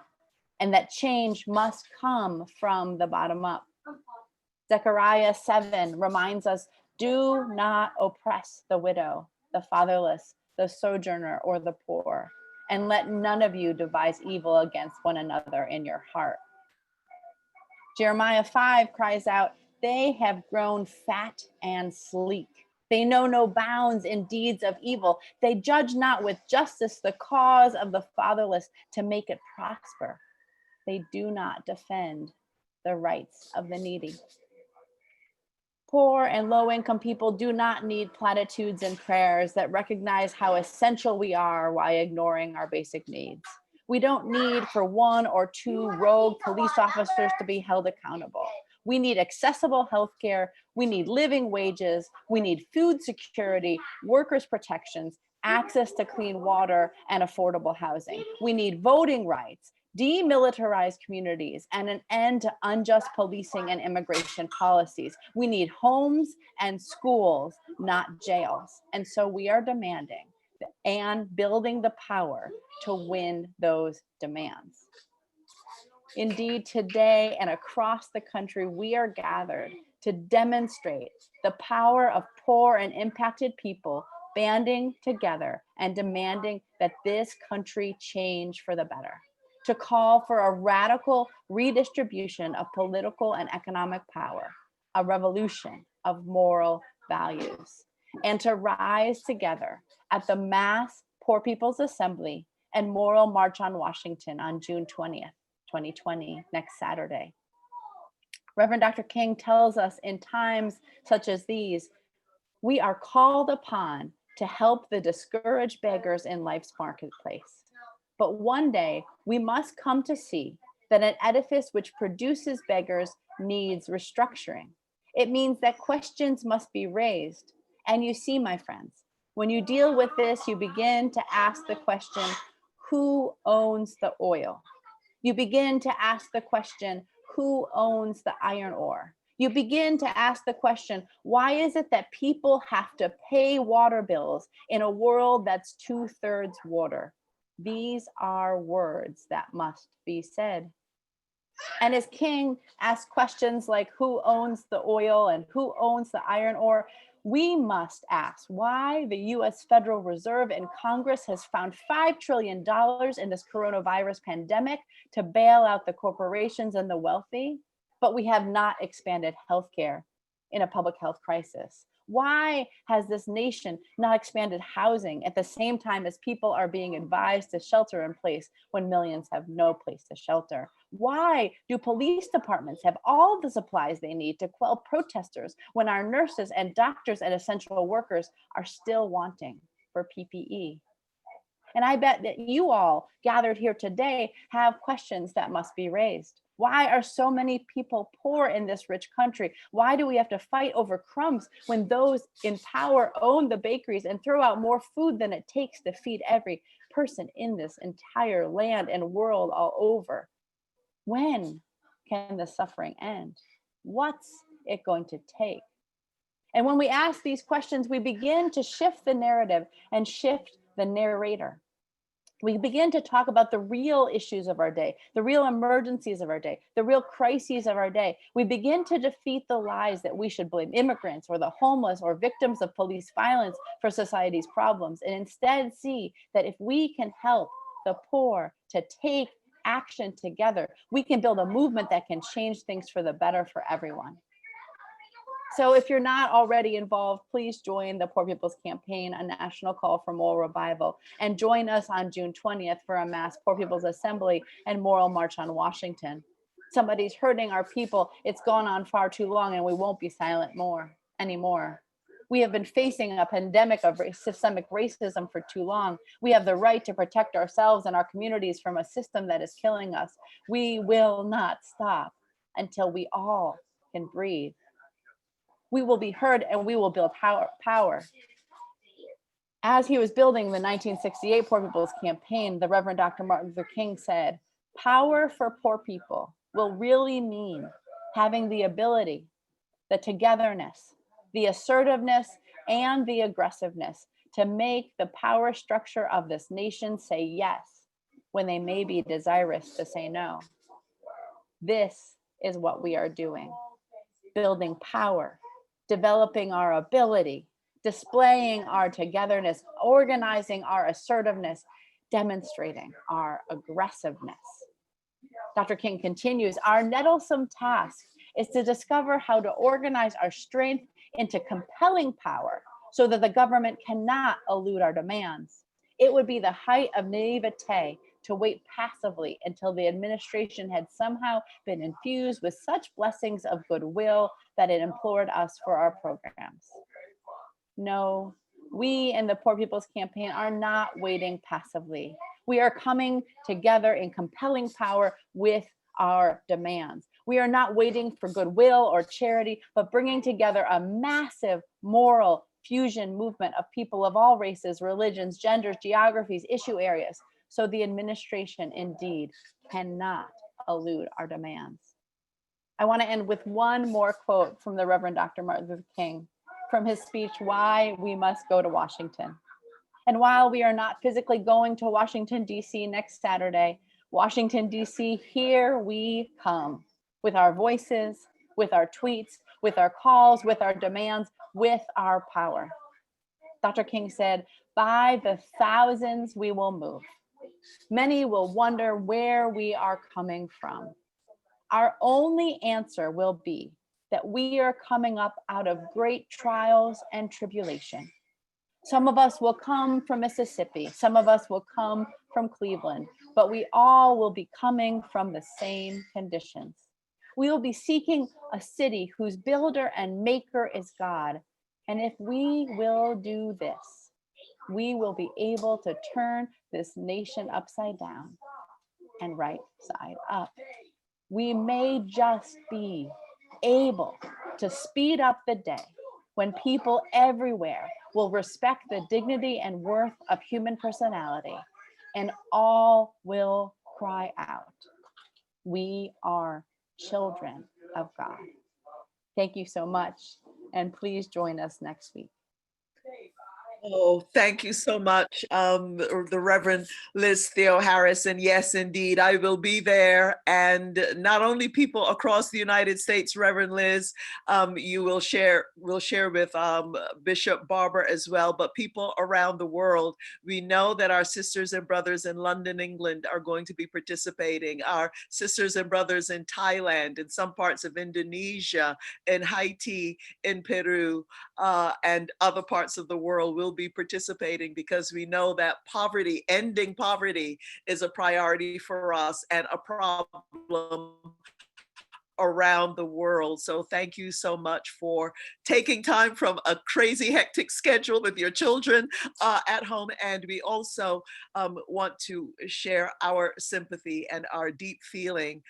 and that change must come from the bottom up. Zechariah 7 reminds us, do not oppress the widow, the fatherless, the sojourner, or the poor, and let none of you devise evil against one another in your heart. Jeremiah 5 cries out, they have grown fat and sleek. They know no bounds in deeds of evil. They judge not with justice the cause of the fatherless to make it prosper. They do not defend the rights of the needy. Poor and low-income people do not need platitudes and prayers that recognize how essential we are while ignoring our basic needs. We don't need for one or two rogue police officers to be held accountable. We need accessible healthcare. We need living wages. We need food security, workers' protections, access to clean water, and affordable housing. We need voting rights, demilitarized communities, and an end to unjust policing and immigration policies. We need homes and schools, not jails. And so we are demanding and building the power to win those demands. Indeed, today and across the country, we are gathered to demonstrate the power of poor and impacted people banding together and demanding that this country change for the better, to call for a radical redistribution of political and economic power, a revolution of moral values, and to rise together at the Mass Poor People's Assembly and Moral March on Washington on June 20th, 2020, next Saturday. Reverend Dr. King tells us in times such as these, we are called upon to help the discouraged beggars in life's marketplace. But one day we must come to see that an edifice which produces beggars needs restructuring. It means that questions must be raised. And you see, my friends, when you deal with this, you begin to ask the question, who owns the oil? You begin to ask the question, who owns the iron ore? You begin to ask the question, why is it that people have to pay water bills in a world that's 2/3 water? These are words that must be said. And as King asks questions like who owns the oil and who owns the iron ore, we must ask why the US Federal Reserve and Congress has found $5 trillion in this coronavirus pandemic to bail out the corporations and the wealthy, but we have not expanded healthcare in a public health crisis. Why has this nation not expanded housing at the same time as people are being advised to shelter in place when millions have no place to shelter? Why do police departments have all the supplies they need to quell protesters when our nurses and doctors and essential workers are still wanting for PPE? And I bet that you all gathered here today have questions that must be raised. Why are so many people poor in this rich country? Why do we have to fight over crumbs when those in power own the bakeries and throw out more food than it takes to feed every person in this entire land and world all over? When can the suffering end? What's it going to take? And when we ask these questions, we begin to shift the narrative and shift the narrator. We begin to talk about the real issues of our day, the real emergencies of our day, the real crises of our day. We begin to defeat the lies that we should blame immigrants or the homeless or victims of police violence for society's problems, and instead see that if we can help the poor to take action together, we can build a movement that can change things for the better for everyone. So if you're not already involved, please join the Poor People's Campaign, a national call for moral revival, and join us on June 20th for a mass Poor People's Assembly and Moral March on Washington. Somebody's hurting our people. It's gone on far too long, and we won't be silent anymore. We have been facing a pandemic of systemic racism for too long. We have the right to protect ourselves and our communities from a system that is killing us. We will not stop until we all can breathe. We will be heard and we will build power. As he was building the 1968 Poor People's Campaign, the Reverend Dr. Martin Luther King said, "Power for poor people will really mean having the ability, the togetherness, the assertiveness, and the aggressiveness to make the power structure of this nation say yes when they may be desirous to say no." This is what we are doing, building power, developing our ability, displaying our togetherness, organizing our assertiveness, demonstrating our aggressiveness. Dr. King continues, "Our nettlesome task is to discover how to organize our strength into compelling power so that the government cannot elude our demands. It would be the height of naivete to wait passively until the administration had somehow been infused with such blessings of goodwill that it implored us for our programs. No, we in the Poor People's Campaign are not waiting passively. We are coming together in compelling power with our demands. We are not waiting for goodwill or charity, but bringing together a massive moral fusion movement of people of all races, religions, genders, geographies, issue areas, so the administration indeed cannot elude our demands." I want to end with one more quote from the Reverend Dr. Martin Luther King from his speech, "Why We Must Go to Washington." And while we are not physically going to Washington, D.C. next Saturday, Washington, D.C., here we come with our voices, with our tweets, with our calls, with our demands, with our power. Dr. King said, "By the thousands we will move. Many will wonder where we are coming from. Our only answer will be that we are coming up out of great trials and tribulation. Some of us will come from Mississippi, some of us will come from Cleveland, but we all will be coming from the same conditions. We will be seeking a city whose builder and maker is God. And if we will do this, we will be able to turn this nation upside down and right side up. We may just be able to speed up the day when people everywhere will respect the dignity and worth of human personality, and all will cry out, 'We are children of God.'" Thank you so much, and please join us next week. Oh, thank you so much, the Reverend Liz Theo Harris. And yes, indeed, I will be there. And not only people across the United States, Reverend Liz, you will share with Bishop Barber as well, but people around the world. We know that our sisters and brothers in London, England are going to be participating. Our sisters and brothers in Thailand, in some parts of Indonesia, in Haiti, in Peru, and other parts of the world will be participating, because we know that poverty, ending poverty, is a priority for us and a problem around the world. So thank you so much for taking time from a crazy hectic schedule with your children at home. And we also want to share our sympathy and our deep feeling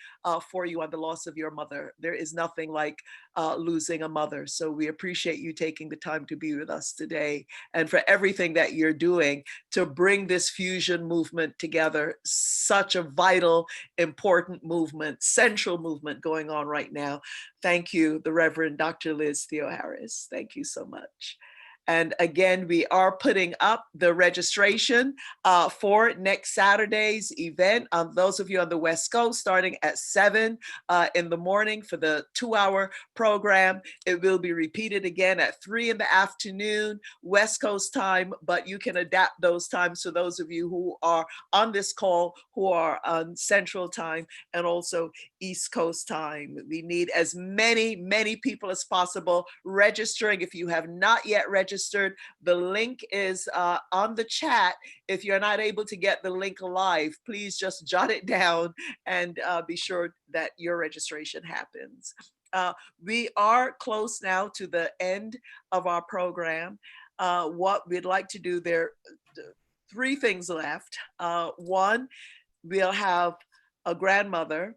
for you on the loss of your mother. There is nothing like losing a mother. So we appreciate you taking the time to be with us today and for everything that you're doing to bring this fusion movement together. Such a vital, important movement, central movement going on right now. Thank you, the Reverend Dr. Liz Theo-Harris. Thank you so much. And again, we are putting up the registration for next Saturday's event. Those of you on the West Coast, starting at 7 in the morning for the 2-hour program. It will be repeated again at 3 in the afternoon, West Coast time, but you can adapt those times for those of you who are on this call, who are on Central time and also East Coast time. We need as many people as possible registering. If you have not yet registered, the link is on the chat. If you're not able to get the link live, please just jot it down and be sure that your registration happens. We are close now to the end of our program. What we'd like to do, there are 3 things left. One, we'll have a grandmother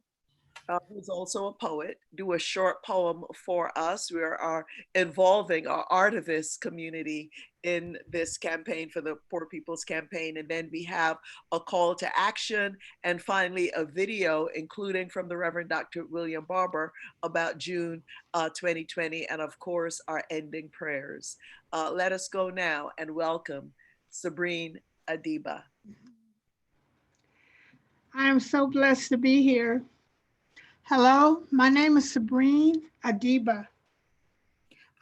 who's also a poet, do a short poem for us. We are involving our artivist community in this campaign for the Poor People's Campaign. And then we have a call to action. And finally, a video, including from the Reverend Dr. William Barber about June 2020. And of course, our ending prayers. Let us go now and welcome Sabrine Adiba. I am so blessed to be here. Hello, my name is Sabrine Adiba.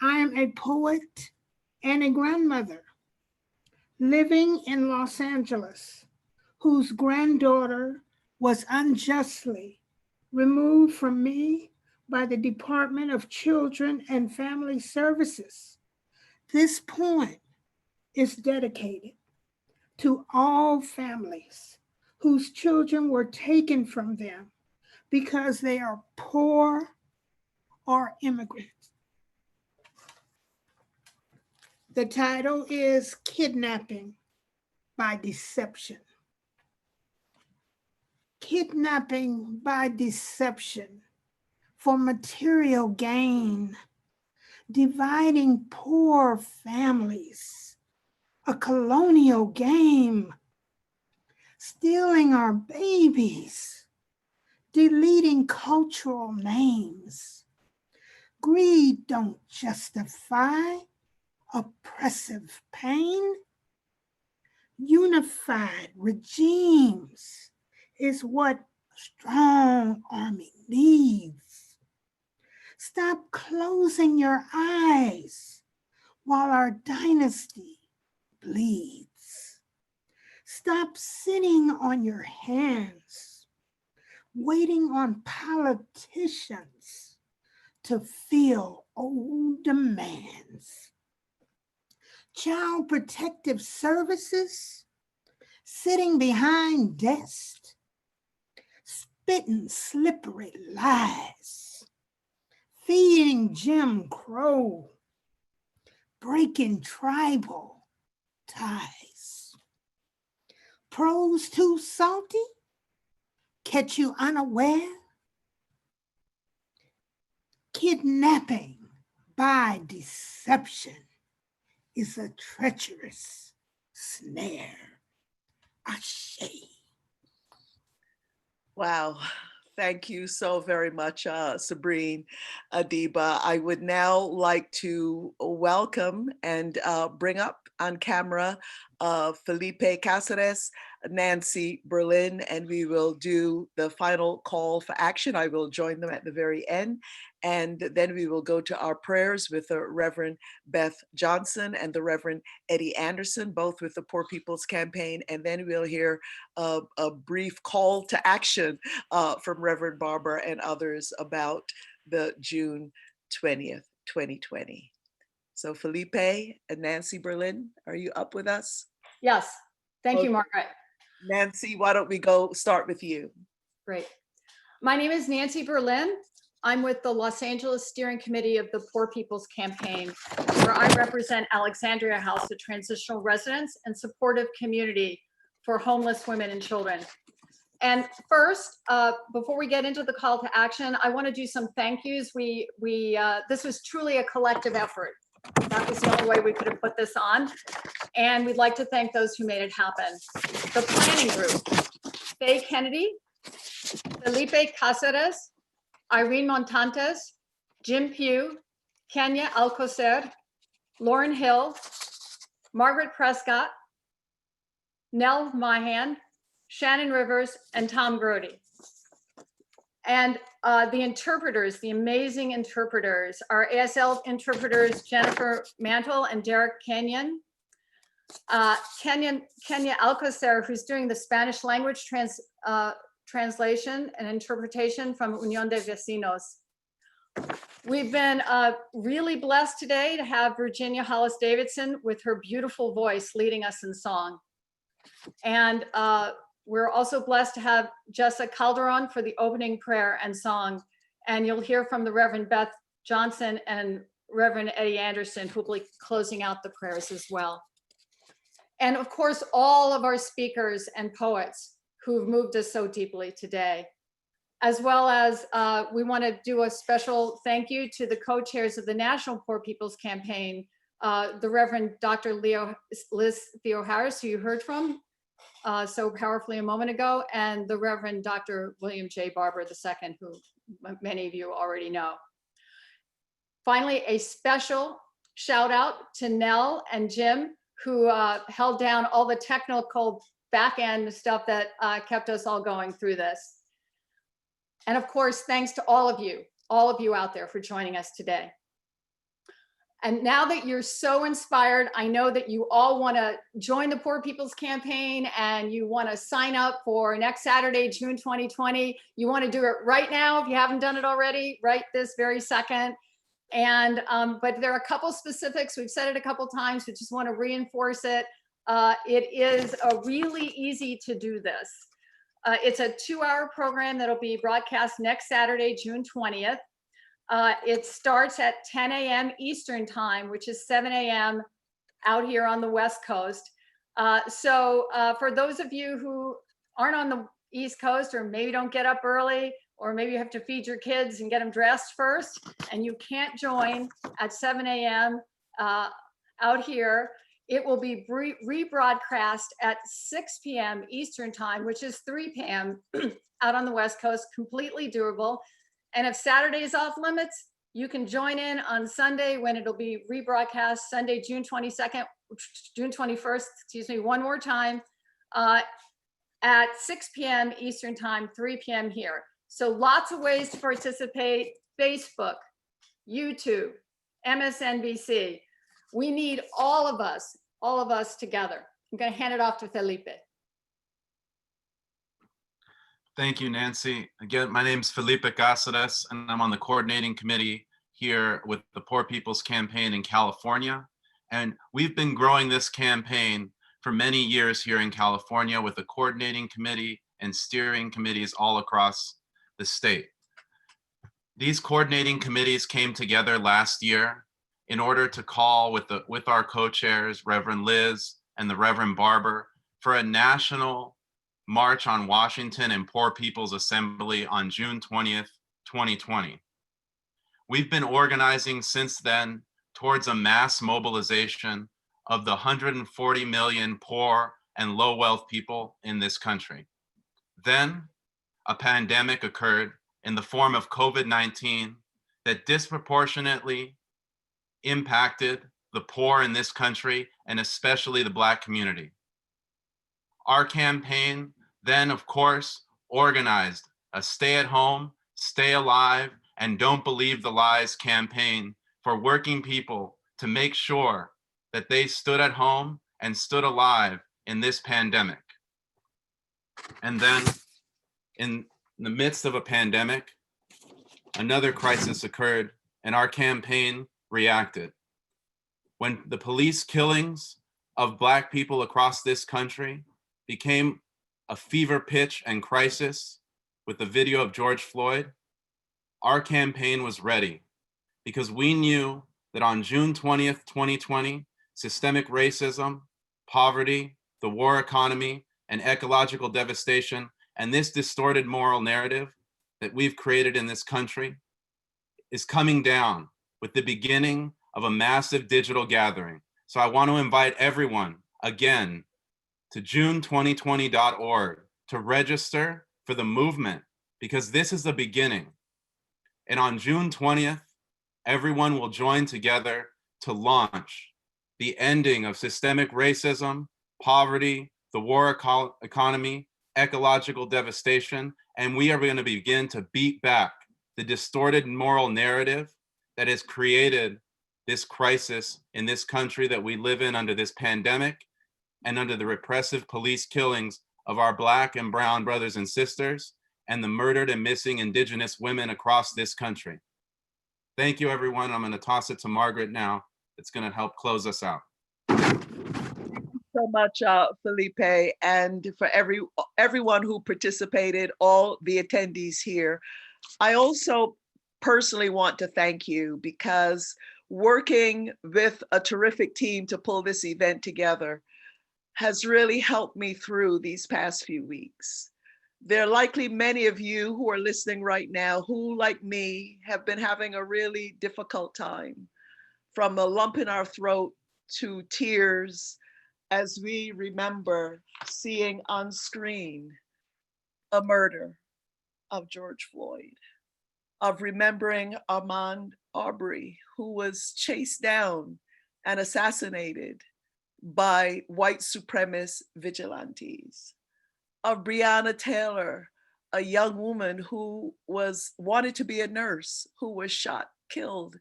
I am a poet and a grandmother living in Los Angeles, whose granddaughter was unjustly removed from me by the Department of Children and Family Services. This poem is dedicated to all families whose children were taken from them because they are poor or immigrants. The title is Kidnapping by Deception. Kidnapping by deception for material gain, dividing poor families, a colonial game, stealing our babies, deleting cultural names. Greed don't justify oppressive pain. Unified regimes is what a strong army needs. Stop closing your eyes while our dynasty bleeds. Stop sitting on your hands waiting on politicians to fill old demands. Child Protective Services sitting behind desks, spitting slippery lies, feeding Jim Crow, breaking tribal ties. Prose too salty? Catch you unaware? Kidnapping by deception is a treacherous snare. Ashe. Wow. Thank you so very much, Sabrine Adiba. I would now like to welcome and bring up on camera Felipe Cáceres, Nancy Berlin, and we will do the final call for action. I will join them at the very end. And then we will go to our prayers with the Reverend Beth Johnson and the Reverend Eddie Anderson, both with the Poor People's Campaign. And then we'll hear a brief call to action from Reverend Barber and others about the June 20th, 2020. So Felipe and Nancy Berlin, are you up with us? Yes, thank you, Margaret. Nancy, why don't we start with you? Great. My name is Nancy Berlin. I'm with the Los Angeles Steering Committee of the Poor People's Campaign, where I represent Alexandria House, a transitional residence and supportive community for homeless women and children. And first, before we get into the call to action, I want to do some thank yous. This was truly a collective effort. That was the only way we could have put this on. And we'd like to thank those who made it happen. The planning group, Faye Kennedy, Felipe Cáceres, Irene Montantes, Jim Pugh, Kenya Alcocer, Lauren Hill, Margaret Prescott, Nell Mahan, Shannon Rivers, and Tom Grody. And the interpreters, the amazing interpreters, our ASL interpreters, Jennifer Mantle and Derek Kenyon. Kenya Alcocer, who's doing the Spanish language translation and interpretation from Unión de Vecinos. We've been really blessed today to have Virginia Hollis Davidson with her beautiful voice leading us in song. And we're also blessed to have Jessa Calderon for the opening prayer and song. And you'll hear from the Reverend Beth Johnson and Reverend Eddie Anderson, who will be closing out the prayers as well. And of course, all of our speakers and poets who've moved us so deeply today, as well as we want to do a special thank you to the co-chairs of the National Poor People's Campaign, the Reverend Dr. Liz Theo-Harris, who you heard from so powerfully a moment ago, and the Reverend Dr. William J. Barber II, who many of you already know. Finally, a special shout out to Nell and Jim, who held down all the technical back end stuff that kept us all going through this. And of course, thanks to all of you out there for joining us today. And now that you're so inspired, I know that you all want to join the Poor People's Campaign and you want to sign up for next Saturday, June 2020. You want to do it right now if you haven't done it already, right this very second. And but there are a couple specifics. We've said it a couple times. We just want to reinforce it. It is really easy to do this. It's a 2-hour program that'll be broadcast next Saturday, June 20th. It starts at 10 a.m. Eastern time, which is 7 a.m. out here on the West Coast. So for those of you who aren't on the East Coast, or maybe don't get up early, or maybe you have to feed your kids and get them dressed first, and you can't join at 7 a.m. Out here, it will be rebroadcast at 6 p.m. Eastern time, which is 3 p.m. out on the West Coast, completely doable. And if Saturday is off limits, you can join in on Sunday when it'll be rebroadcast, Sunday, June 21st, excuse me, one more time, at 6 p.m. Eastern time, 3 p.m. here. So lots of ways to participate: Facebook, YouTube, MSNBC. We need all of us together. I'm going to hand it off to Felipe. Thank you, Nancy. Again, my name is Felipe Cáceres, and I'm on the coordinating committee here with the Poor People's Campaign in California. And we've been growing this campaign for many years here in California with a coordinating committee and steering committees all across the state. These coordinating committees came together last year in order to call with our co-chairs, Reverend Liz and the Reverend Barber, for a national March on Washington and Poor People's Assembly on June 20th, 2020. We've been organizing since then towards a mass mobilization of the 140 million poor and low wealth people in this country. Then a pandemic occurred in the form of COVID-19 that disproportionately impacted the poor in this country, and especially the Black community. Our campaign then, of course, organized a Stay at Home, Stay Alive, and Don't Believe the Lies campaign for working people to make sure that they stood at home and stood alive in this pandemic. And then in the midst of a pandemic, another crisis occurred and our campaign reacted. When the police killings of Black people across this country became a fever pitch and crisis with the video of George Floyd, our campaign was ready because we knew that on June 20th, 2020, systemic racism, poverty, the war economy, and ecological devastation, and this distorted moral narrative that we've created in this country is coming down with the beginning of a massive digital gathering. So I want to invite everyone again to june2020.org to register for the movement, because this is the beginning. And on June 20th, everyone will join together to launch the ending of systemic racism, poverty, the war economy, ecological devastation, and we are going to begin to beat back the distorted moral narrative that has created this crisis in this country that we live in under this pandemic and under the repressive police killings of our Black and brown brothers and sisters and the murdered and missing Indigenous women across this country. Thank you, everyone. I'm going to toss it to Margaret now. It's going to help close us out. So much, Felipe, and for everyone who participated, all the attendees here. I also personally want to thank you because working with a terrific team to pull this event together has really helped me through these past few weeks. There are likely many of you who are listening right now who, like me, have been having a really difficult time, from a lump in our throat to tears as we remember seeing on screen a murder of George Floyd, of remembering Ahmaud Arbery, who was chased down and assassinated by white supremacist vigilantes, of Breonna Taylor, a young woman who wanted to be a nurse, who was shot, killed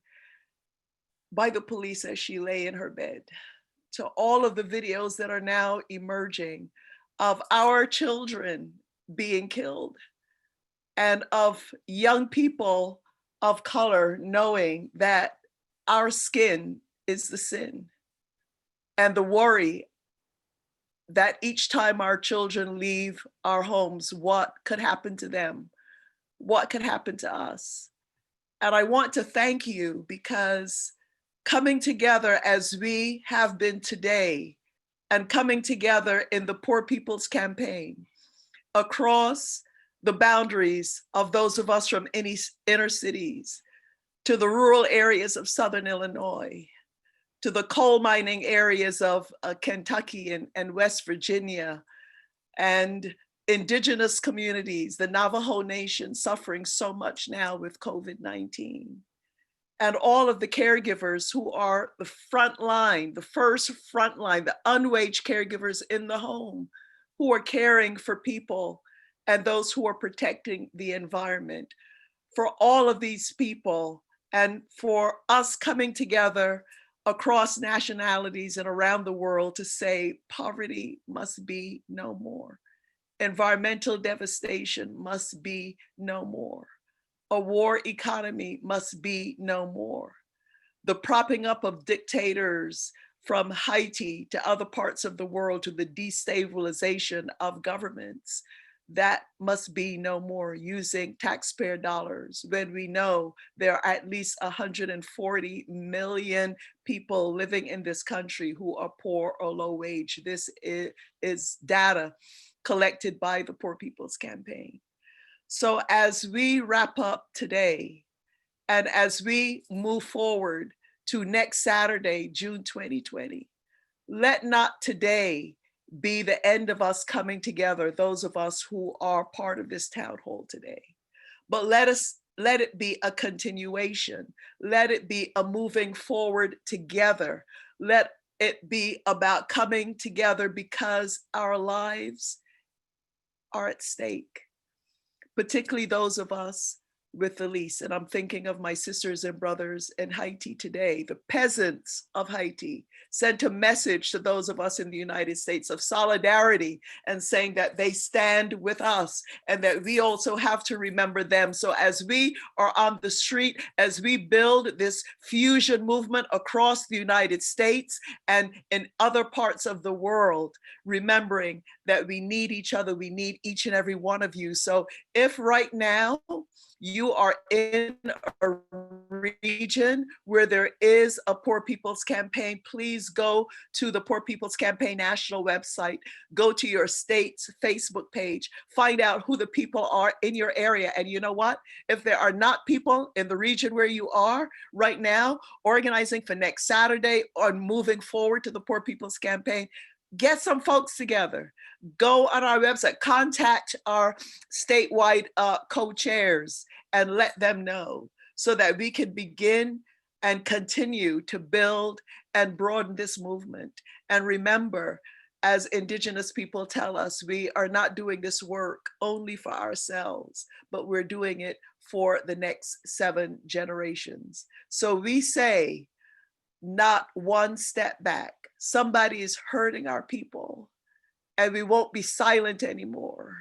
by the police as she lay in her bed, to all of the videos that are now emerging of our children being killed, and of young people of color knowing that our skin is the sin, and the worry that each time our children leave our homes, what could happen to them? What could happen to us? And I want to thank you because coming together as we have been today, and coming together in the Poor People's Campaign across the boundaries of those of us from inner cities to the rural areas of Southern Illinois, to the coal mining areas of Kentucky and West Virginia, and Indigenous communities, the Navajo Nation suffering so much now with COVID-19. And all of the caregivers who are the front line, the first front line, the unwaged caregivers in the home who are caring for people and those who are protecting the environment. For all of these people and for us coming together across nationalities and around the world to say poverty must be no more. Environmental devastation must be no more. A war economy must be no more. The propping up of dictators from Haiti to other parts of the world, to the destabilization of governments, that must be no more, using taxpayer dollars when we know there are at least 140 million people living in this country who are poor or low wage. This is data collected by the Poor People's Campaign. So as we wrap up today, and as we move forward to next Saturday, June 2020, let not today be the end of us coming together, those of us who are part of this town hall today. But let it be a continuation. Let it be a moving forward together. Let it be about coming together because our lives are at stake, particularly those of us with the least. And I'm thinking of my sisters and brothers in Haiti today. The peasants of Haiti sent a message to those of us in the United States of solidarity and saying that they stand with us and that we also have to remember them. So as we are on the street, as we build this fusion movement across the United States and in other parts of the world, remembering that we need each other. We need each and every one of you. So if right now you are in a region where there is a Poor People's Campaign, please go to the Poor People's Campaign national website, go to your state's Facebook page, find out who the people are in your area. And you know what? If there are not people in the region where you are right now organizing for next Saturday or moving forward to the Poor People's Campaign, get some folks together. Go on our website, contact our statewide co-chairs and let them know so that we can begin and continue to build and broaden this movement. And remember, as Indigenous people tell us, we are not doing this work only for ourselves, but we're doing it for the next 7 generations. So we say, not one step back. Somebody is hurting our people, and we won't be silent anymore.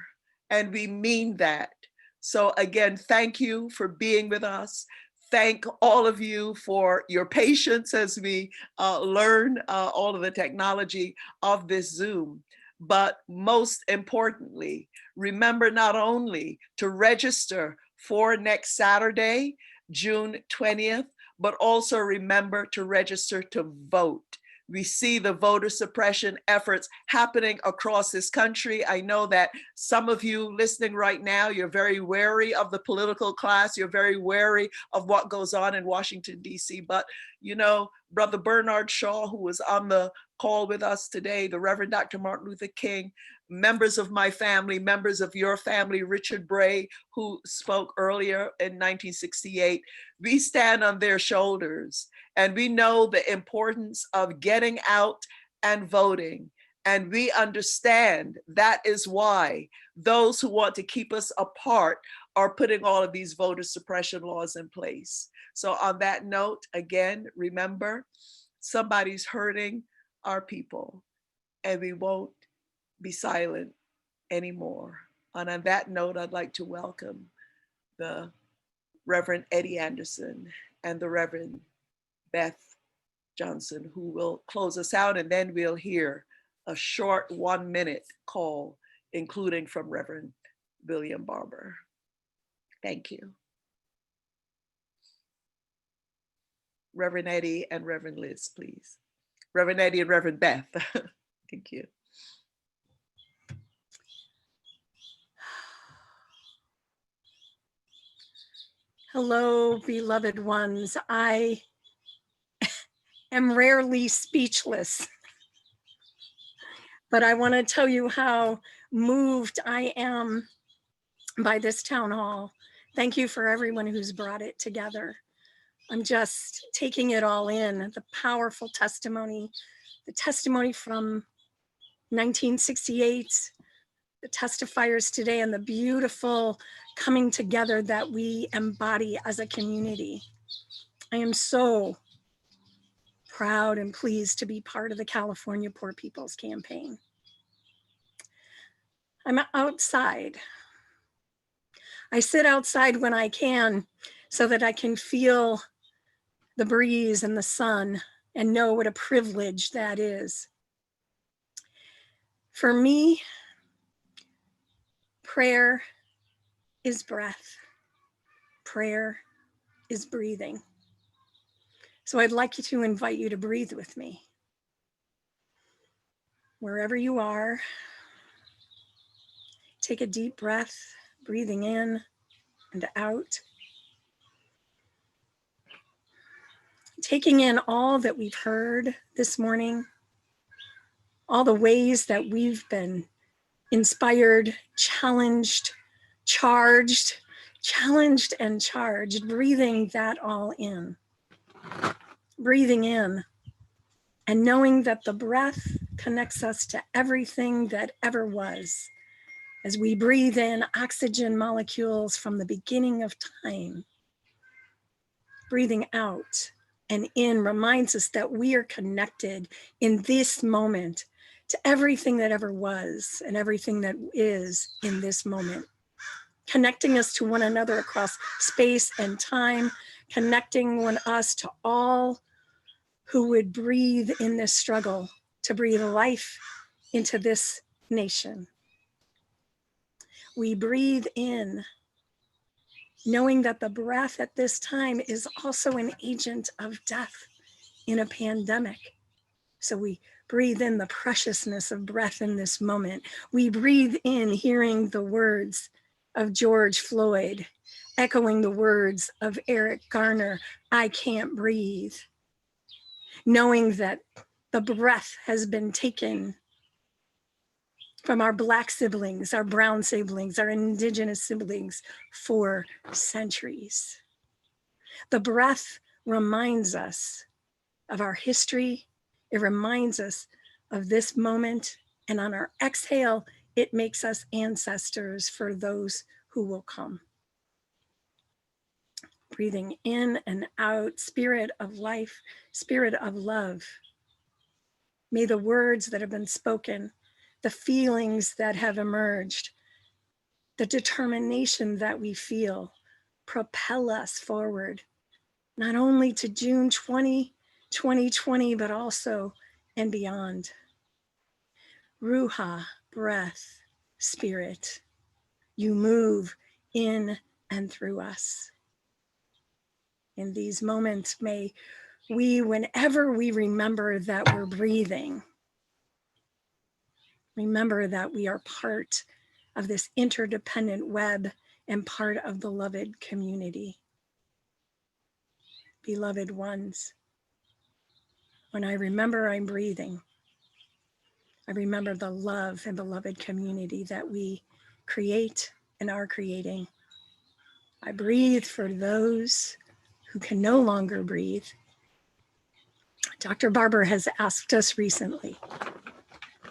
And we mean that. So again, thank you for being with us. Thank all of you for your patience as we learn all of the technology of this Zoom. But most importantly, remember not only to register for next Saturday, June 20th, but also remember to register to vote. We see the voter suppression efforts happening across this country. I know that some of you listening right now, you're very wary of the political class. You're very wary of what goes on in Washington, D.C. But, you know, Brother Bernard Shaw, who was on the call with us today, the Reverend Dr. Martin Luther King, members of my family, members of your family, Richard Bray, who spoke earlier in 1968, we stand on their shoulders. And we know the importance of getting out and voting. And we understand that is why those who want to keep us apart are putting all of these voter suppression laws in place. So on that note, again, remember, somebody's hurting our people, and we won't be silent anymore. And on that note, I'd like to welcome the Reverend Eddie Anderson and the Reverend Beth Johnson, who will close us out, and then we'll hear a short 1-minute call, including from Reverend William Barber. Thank you. Reverend Eddie and Reverend Liz, please. Reverend Eddie and Reverend Beth. Thank you. Hello, beloved ones. I am rarely speechless, but I want to tell you how moved I am by this town hall. Thank you for everyone who's brought it together. I'm just taking it all in, the powerful testimony, the testimony from 1968, the testifiers today, and the beautiful coming together that we embody as a community. I am so proud and pleased to be part of the California Poor People's Campaign. I'm outside. I sit outside when I can so that I can feel the breeze and the sun and know what a privilege that is. For me, prayer is breath. Prayer is breathing. So I'd like to invite you to breathe with me. Wherever you are, take a deep breath, breathing in and out. Taking in all that we've heard this morning, all the ways that we've been inspired, challenged, charged, challenged and charged, breathing that all in. Breathing in and knowing that the breath connects us to everything that ever was. As we breathe in oxygen molecules from the beginning of time, breathing out and in reminds us that we are connected in this moment to everything that ever was and everything that is in this moment. Connecting us to one another across space and time, connecting us to all who would breathe in this struggle, to breathe life into this nation. We breathe in, knowing that the breath at this time is also an agent of death in a pandemic. So we breathe in the preciousness of breath in this moment. We breathe in hearing the words of George Floyd, echoing the words of Eric Garner, I can't breathe. Knowing that the breath has been taken from our Black siblings, our brown siblings, our Indigenous siblings for centuries. The breath reminds us of our history. It reminds us of this moment. And on our exhale, it makes us ancestors for those who will come. Breathing in and out, spirit of life, spirit of love. May the words that have been spoken, the feelings that have emerged, the determination that we feel propel us forward, not only to June 2020, but also and beyond. Ruha, breath, spirit, you move in and through us. In these moments, may we, whenever we remember that we're breathing, remember that we are part of this interdependent web and part of the beloved community. Beloved ones, when I remember I'm breathing, I remember the love and beloved community that we create and are creating. I breathe for those who can no longer breathe. Dr. Barber has asked us recently,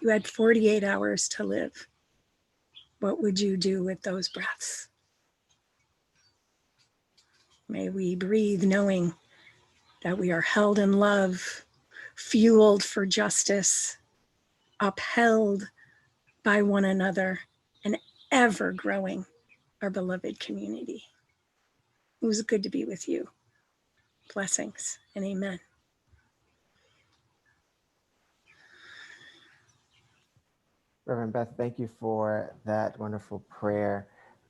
you had 48 hours to live. What would you do with those breaths? May we breathe knowing that we are held in love, fueled for justice, upheld by one another, and ever growing our beloved community. It was good to be with you. Blessings and amen. Reverend Beth, thank you for that wonderful prayer.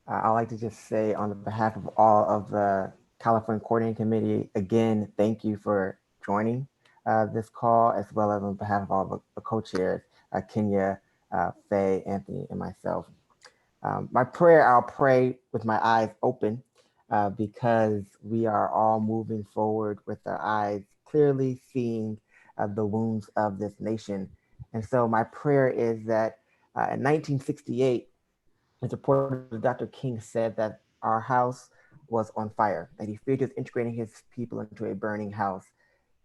I'd like to just say on behalf of all of the California Coordinating Committee, again, thank you for joining this call, as well as on behalf of all the co-chairs, Kenya, Faye, Anthony, and myself. My prayer, I'll pray with my eyes open because we are all moving forward with our eyes clearly seeing the wounds of this nation. And so my prayer is that in 1968, it's reported that Dr. King said that our house was on fire, that he feared he was integrating his people into a burning house.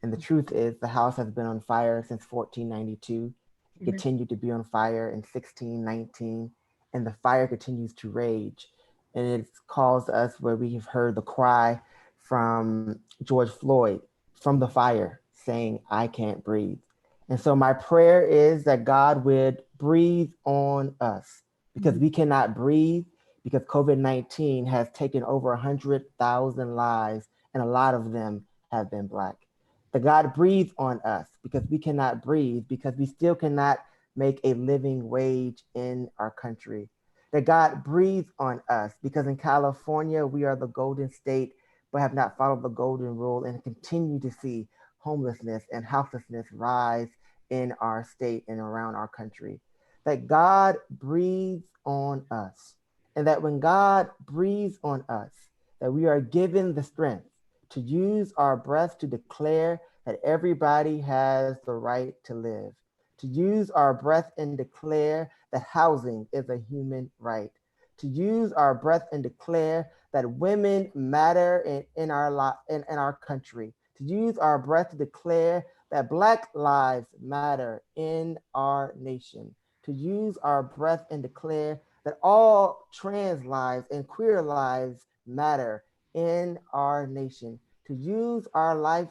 And the truth is the house has been on fire since 1492. It continued to be on fire in 1619, and the fire continues to rage. And it's caused us where we have heard the cry from George Floyd from the fire saying, I can't breathe. And so my prayer is that God would breathe on us because we cannot breathe because COVID-19 has taken over 100,000 lives and a lot of them have been Black. That God breathe on us because we cannot breathe because we still cannot make a living wage in our country. That God breathe on us because in California, we are the golden state, but have not followed the golden rule and continue to see homelessness and houselessness rise in our state and around our country. That God breathes on us. And that when God breathes on us, that we are given the strength to use our breath to declare that everybody has the right to live, to use our breath and declare that housing is a human right, to use our breath and declare that women matter in our country, to use our breath to declare that Black lives matter in our nation, to use our breath and declare that all trans lives and queer lives matter in our nation, to use our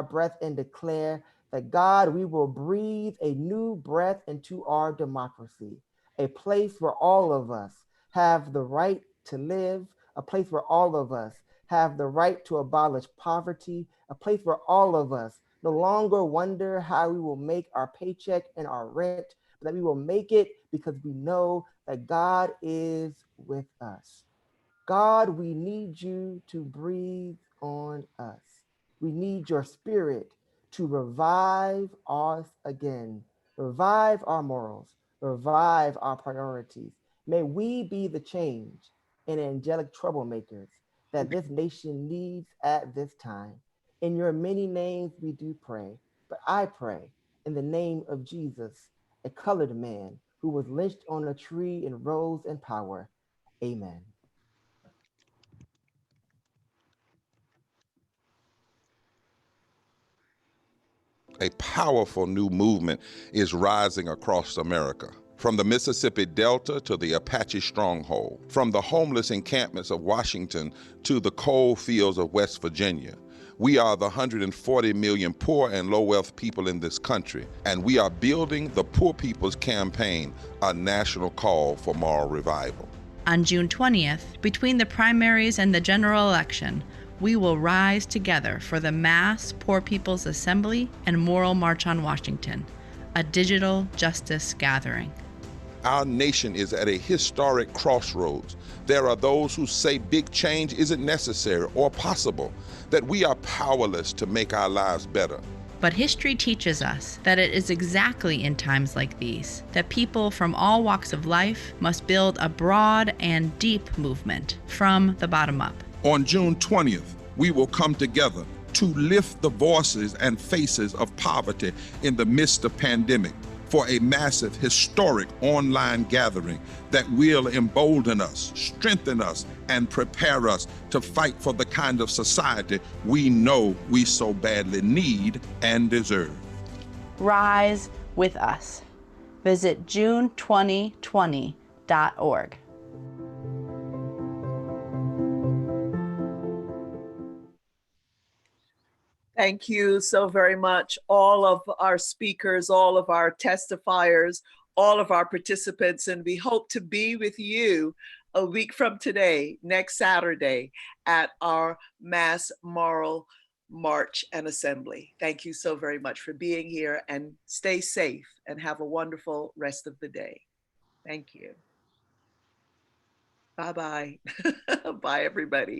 breath and declare that God, we will breathe a new breath into our democracy, a place where all of us have the right to live, a place where all of us have the right to abolish poverty, a place where all of us no longer wonder how we will make our paycheck and our rent, but that we will make it because we know that God is with us. God, we need you to breathe on us. We need your spirit to revive us again, revive our morals, revive our priorities. May we be the change and angelic troublemakers that this nation needs at this time. In your many names we do pray, but I pray in the name of Jesus, a colored man who was lynched on a tree and rose in power. Amen. A powerful new movement is rising across America. From the Mississippi Delta to the Apache stronghold, from the homeless encampments of Washington to the coal fields of West Virginia. We are the 140 million poor and low-wealth people in this country, and we are building the Poor People's Campaign, a national call for moral revival. On June 20th, between the primaries and the general election, we will rise together for the Mass Poor People's Assembly and Moral March on Washington, a digital justice gathering. Our nation is at a historic crossroads. There are those who say big change isn't necessary or possible, that we are powerless to make our lives better. But history teaches us that it is exactly in times like these that people from all walks of life must build a broad and deep movement from the bottom up. On June 20th, we will come together to lift the voices and faces of poverty in the midst of pandemic for a massive, historic online gathering that will embolden us, strengthen us, and prepare us to fight for the kind of society we know we so badly need and deserve. Rise with us. Visit june2020.org. Thank you so very much, all of our speakers, all of our testifiers, all of our participants, and we hope to be with you a week from today, next Saturday, at our Mass Moral March and Assembly. Thank you so very much for being here, and stay safe and have a wonderful rest of the day. Thank you. Bye-bye. Bye, everybody.